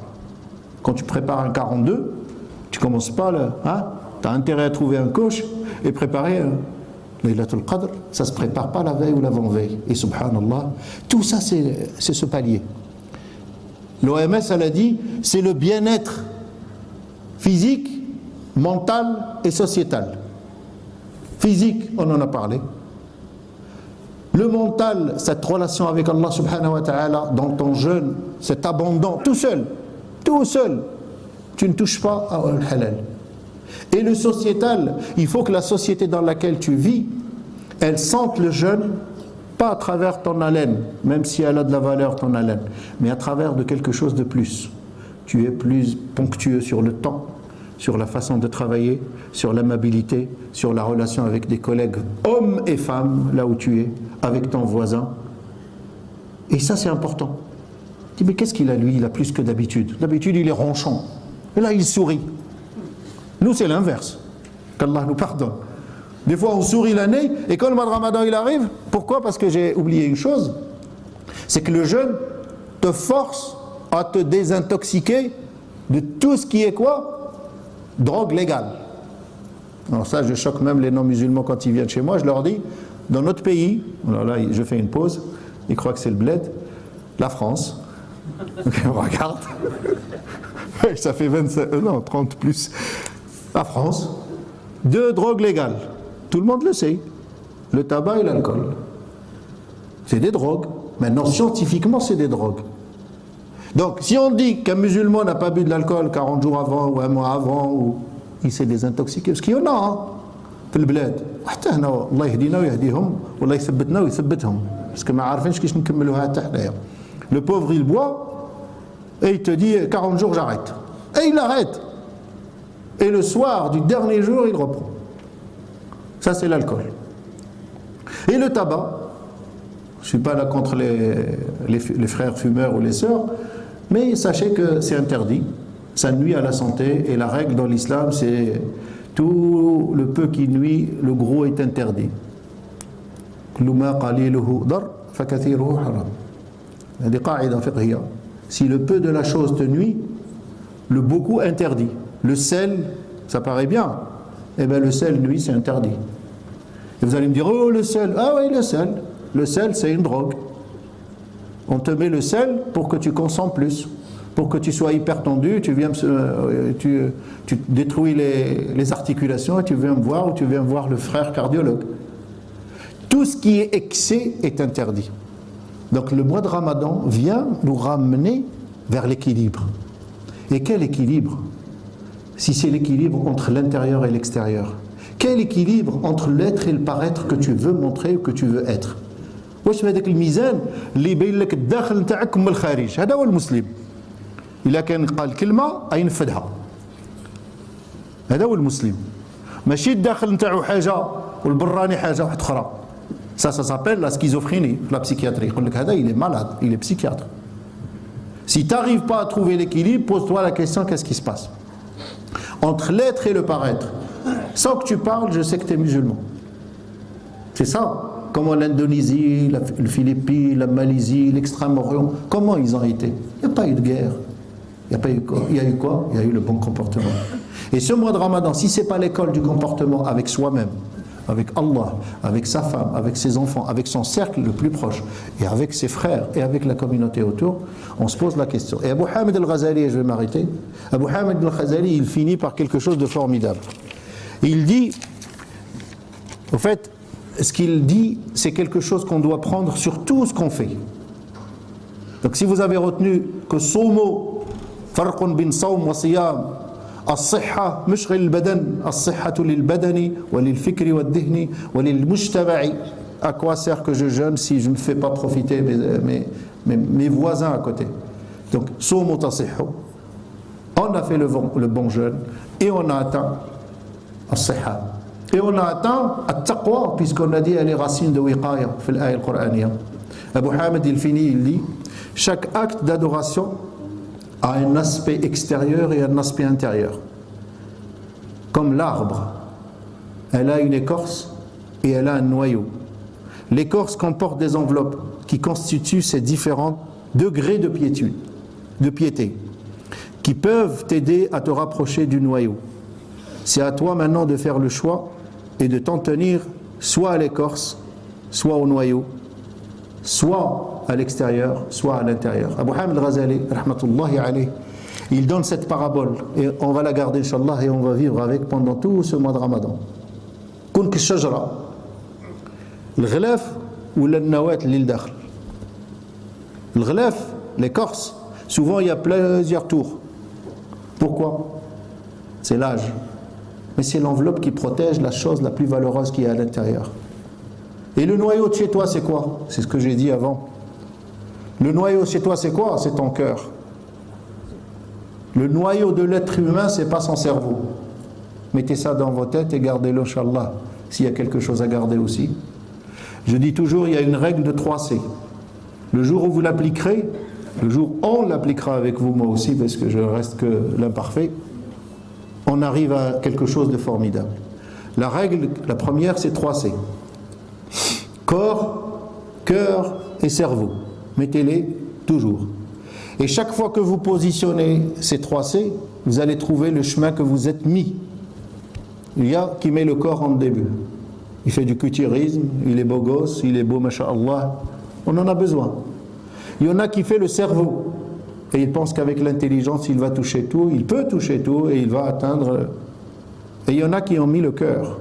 Quand tu prépares un 42, tu commences pas là, hein? Tu as intérêt à trouver un coach et préparer Laylat al-Qadr, ça ne se prépare pas la veille ou l'avant-veille. Et subhanallah, tout ça c'est ce palier. L'OMS elle a dit, c'est le bien-être physique, mental et sociétal. Physique, on en a parlé. Le mental, cette relation avec Allah subhanahu wa ta'ala, dans ton jeûne, cet abandon, tout seul, tu ne touches pas à al-halal. Et le sociétal, il faut que la société dans laquelle tu vis, elle sente le jeûne, pas à travers ton haleine, même si elle a de la valeur ton haleine, mais à travers de quelque chose de plus. Tu es plus ponctueux sur le temps, sur la façon de travailler, sur l'amabilité, sur la relation avec des collègues, hommes et femmes, là où tu es, avec ton voisin. Et ça, c'est important. Tu dis, mais qu'est-ce qu'il a, lui? Il a plus que d'habitude. D'habitude, il est ronchon. Et là, il sourit. Nous, c'est l'inverse. Qu'Allah nous pardonne. Des fois, on sourit l'année, et quand le mois de Ramadan, il arrive, pourquoi? Parce que j'ai oublié une chose, c'est que le jeûne te force à te désintoxiquer de tout ce qui est quoi? Drogue légale. Alors ça, je choque même les non-musulmans quand ils viennent chez moi, je leur dis, dans notre pays, alors là, je fais une pause, ils croient que c'est le bled, la France, regarde, ça fait 30 plus, la France, 2 drogues légales, tout le monde le sait, le tabac et l'alcool. C'est des drogues, maintenant scientifiquement c'est des drogues. Donc, si on dit qu'un musulman n'a pas bu de l'alcool 40 jours avant ou un mois avant, ou il s'est désintoxiqué, parce qu'il y en a, في البلاد وحتى هنا الله يهدينا ويهديهم والله يثبتنا ويثبتهم parce que ما عارفينش كيفاش نكملوها حتى حنايا. Le pauvre il boit et il te dit 40 jours j'arrête. Et il arrête. Et le soir du dernier jour il reprend. Ça c'est l'alcool. Et le tabac, je ne suis pas là contre les frères fumeurs ou les sœurs, mais sachez que c'est interdit, ça nuit à la santé, et la règle dans l'islam c'est tout le peu qui nuit, le gros est interdit. Si le peu de la chose te nuit, le beaucoup interdit. Le sel, ça paraît bien, eh bien le sel nuit, c'est interdit. Et vous allez me dire, oh le sel, ah oui le sel c'est une drogue. On te met le sel pour que tu consommes plus. pour que tu sois hyper tendu, tu détruis les articulations et tu viens me voir ou tu viens voir le frère cardiologue. Tout ce qui est excès est interdit. Donc le mois de Ramadan vient nous ramener vers l'équilibre. Et quel équilibre? Si c'est l'équilibre entre l'intérieur et l'extérieur. Quel équilibre entre l'être et le paraître que tu veux montrer ou que tu veux être? واش هذاك الميزان اللي يبين لك الداخل نتاعك من الخارج؟ هذا هو المسلم. إلا كان قال كلمة ينفذها. هذا هو المسلم. ماشي الداخل نتاعو حاجة والبراني حاجة واحدة أخرى. Ça s'appelle la schizophrénie, la psychiatrie. يقول لك هذا il est malade, il est psychiatre. Si tu n'arrives pas à trouver l'équilibre, pose-toi la question, qu'est-ce qui se passe entre l'être et le paraître? Sans que tu parles, je sais que tu es musulman. C'est ça. Comment l'Indonésie, le Philippines, la Malaisie, l'Extrême-Orient, comment ils ont été? Il n'y a pas eu de guerre. Il y a eu quoi? Il y a eu le bon comportement. Et ce mois de Ramadan, si ce n'est pas l'école du comportement avec soi-même, avec Allah, avec sa femme, avec ses enfants, avec son cercle le plus proche, et avec ses frères, et avec la communauté autour, on se pose la question. Et Abu Hamid al-Ghazali, et je vais m'arrêter, Abu Hamid al-Ghazali, il finit par quelque chose de formidable. Il dit, au fait, ce qu'il dit, c'est quelque chose qu'on doit prendre sur tout ce qu'on fait. Donc si vous avez retenu que Somo, Farqun bin Sawm wa Siyam, الصحة مش غير البدن الصحة للبدن وللفكر والذهن وللمجتمع. À quoi sert que je jeûne si je ne fais pas profiter mes voisins à côté? Donc صوموا تصحوا. On a fait le bon jeûne et on a atteint الصحة et on a atteint التقوى puisqu'on a dit elle est racine de wiqaya في الآية القرآنية. Abu Hamid il finit, il dit chaque acte d'adoration a un aspect extérieur et un aspect intérieur. Comme l'arbre, elle a une écorce et elle a un noyau. L'écorce comporte des enveloppes qui constituent ces différents degrés de piété, qui peuvent t'aider à te rapprocher du noyau. C'est à toi maintenant de faire le choix et de t'en tenir soit à l'écorce, soit au noyau, soit à l'extérieur, soit à l'intérieur. Abu Hamid al-Ghazali, rahmatullahi alayh, il donne cette parabole et on va la garder, Inch'Allah, et on va vivre avec pendant tout ce mois de Ramadan. Kun k'shajra, l'ghlaf ou l'nawat l'ildakhl. L'ghlaf, l'écorce, souvent il y a plusieurs tours. Pourquoi? C'est l'âge. Mais c'est l'enveloppe qui protège la chose la plus valeureuse qui est à l'intérieur. Et le noyau de chez toi, c'est quoi? C'est ce que j'ai dit avant. Le noyau chez toi, c'est quoi? C'est ton cœur. Le noyau de l'être humain, c'est pas son cerveau. Mettez ça dans vos têtes et gardez-le, Inch'Allah, s'il y a quelque chose à garder aussi. Je dis toujours, il y a une règle de 3C. Le jour où vous l'appliquerez, le jour où on l'appliquera avec vous, moi aussi, parce que je reste que l'imparfait, on arrive à quelque chose de formidable. La règle, la première, c'est 3C. Corps, cœur et cerveau. Mettez-les toujours. Et chaque fois que vous positionnez ces 3C, vous allez trouver le chemin que vous êtes mis. Il y a qui met le corps en début. Il fait du culturisme, il est beau gosse, il est beau, masha'Allah. On en a besoin. Il y en a qui fait le cerveau. Et il pense qu'avec l'intelligence, il va toucher tout. Il peut toucher tout et il va atteindre. Et il y en a qui ont mis le cœur.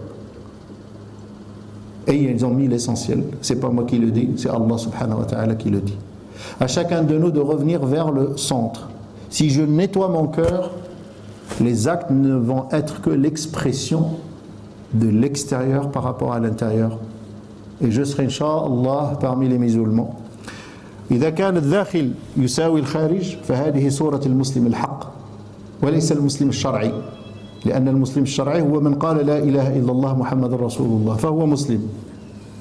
Et ils ont mis l'essentiel. C'est pas moi qui le dis, c'est Allah subhanahu wa ta'ala qui le dit. À chacun de nous de revenir vers le centre. Si je nettoie mon cœur, les actes ne vont être que l'expression de l'extérieur par rapport à l'intérieur. Et je serai, Inch'Allah, parmi les musulmans. إذا كان الداخل يساوي الخارج فهذه صورة المسلم الحق وليس المسلم الشرعي لأن المسلم الشرعي هو من قال لا إله إلا الله محمد رسول الله فهو مسلم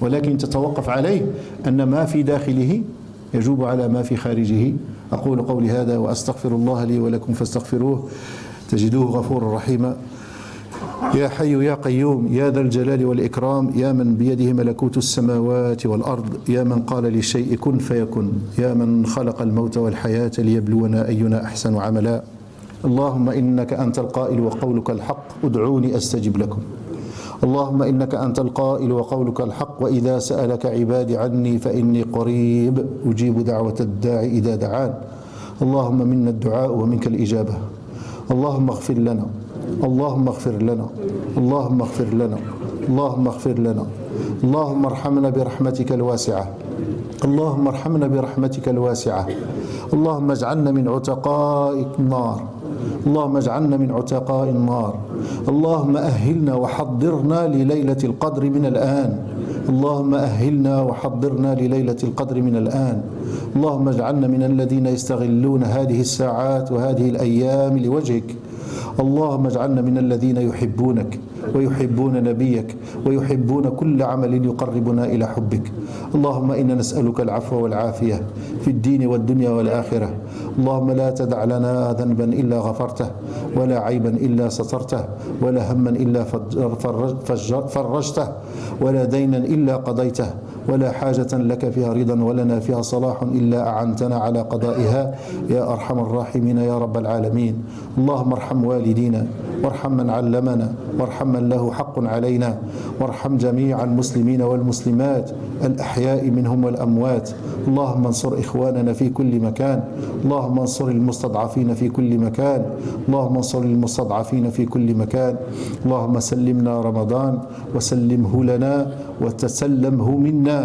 ولكن تتوقف عليه أن ما في داخله يجوب على ما في خارجه. أقول قولي هذا وأستغفر الله لي ولكم فاستغفروه تجدوه غفورا رحيما. يا حي يا قيوم يا ذا الجلال والإكرام يا من بيده ملكوت السماوات والأرض يا من قال للشيء كن فيكن يا من خلق الموت والحياة ليبلونا أينا أحسن عملا. اللهم إنك أنت القائل وقولك الحق ادعوني أستجب لكم. اللهم إنك أنت القائل وقولك الحق وإذا سألك عبادي عني فإني قريب أجيب دعوة الداعي إذا دعان. اللهم منا الدعاء ومنك الإجابة. اللهم اغفر لنا، اللهم اغفر لنا، اللهم اغفر لنا، اللهم اغفر لنا. اللهم ارحمنا برحمتك الواسعة، اللهم ارحمنا برحمتك الواسعة. اللهم اجعلنا من عتقاء النار، اللهم اجعلنا من عتقاء النار. اللهم أهلنا وحضرنا لليلة القدر من الآن، اللهم أهلنا وحضرنا لليلة القدر من الآن. اللهم اجعلنا من الذين يستغلون هذه الساعات وهذه الأيام لوجهك. اللهم اجعلنا من الذين يحبونك ويحبون نبيك ويحبون كل عمل يقربنا إلى حبك. اللهم إنا نسألك العفو والعافية في الدين والدنيا والآخرة. اللهم لا تدع لنا ذنبا إلا غفرته، ولا عيبا إلا سترته، ولا هما إلا فرجته، ولا دينا إلا قضيته، ولا حاجة لك فيها رضا ولنا فيها صلاح إلا أعنتنا على قضائها يا أرحم الراحمين يا رب العالمين. اللهم ارحم والدينا، وارحم من علمنا، وارحم من له حق علينا، وارحم جميع المسلمين والمسلمات الأحياء منهم والأموات. اللهم انصر إخواننا في كل مكان، اللهم انصر المستضعفين في كل مكان، اللهم انصر المستضعفين في كل مكان. اللهم سلمنا رمضان وسلمه لنا وتسلمه منا،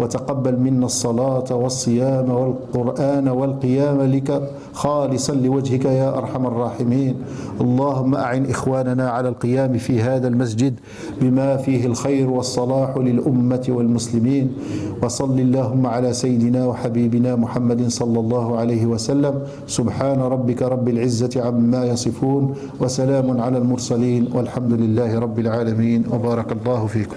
وتقبل منا الصلاة والصيام والقرآن والقيام لك خالصا لوجهك يا أرحم الراحمين. اللهم أعن إخواننا على القيام في هذا المسجد بما فيه الخير والصلاح للأمة والمسلمين. وصل اللهم على سيدنا وحبيبنا محمد صلى الله عليه وسلم. سبحان ربك رب العزة عما يصفون، وسلام على المرسلين، والحمد لله رب العالمين، وبارك الله فيكم.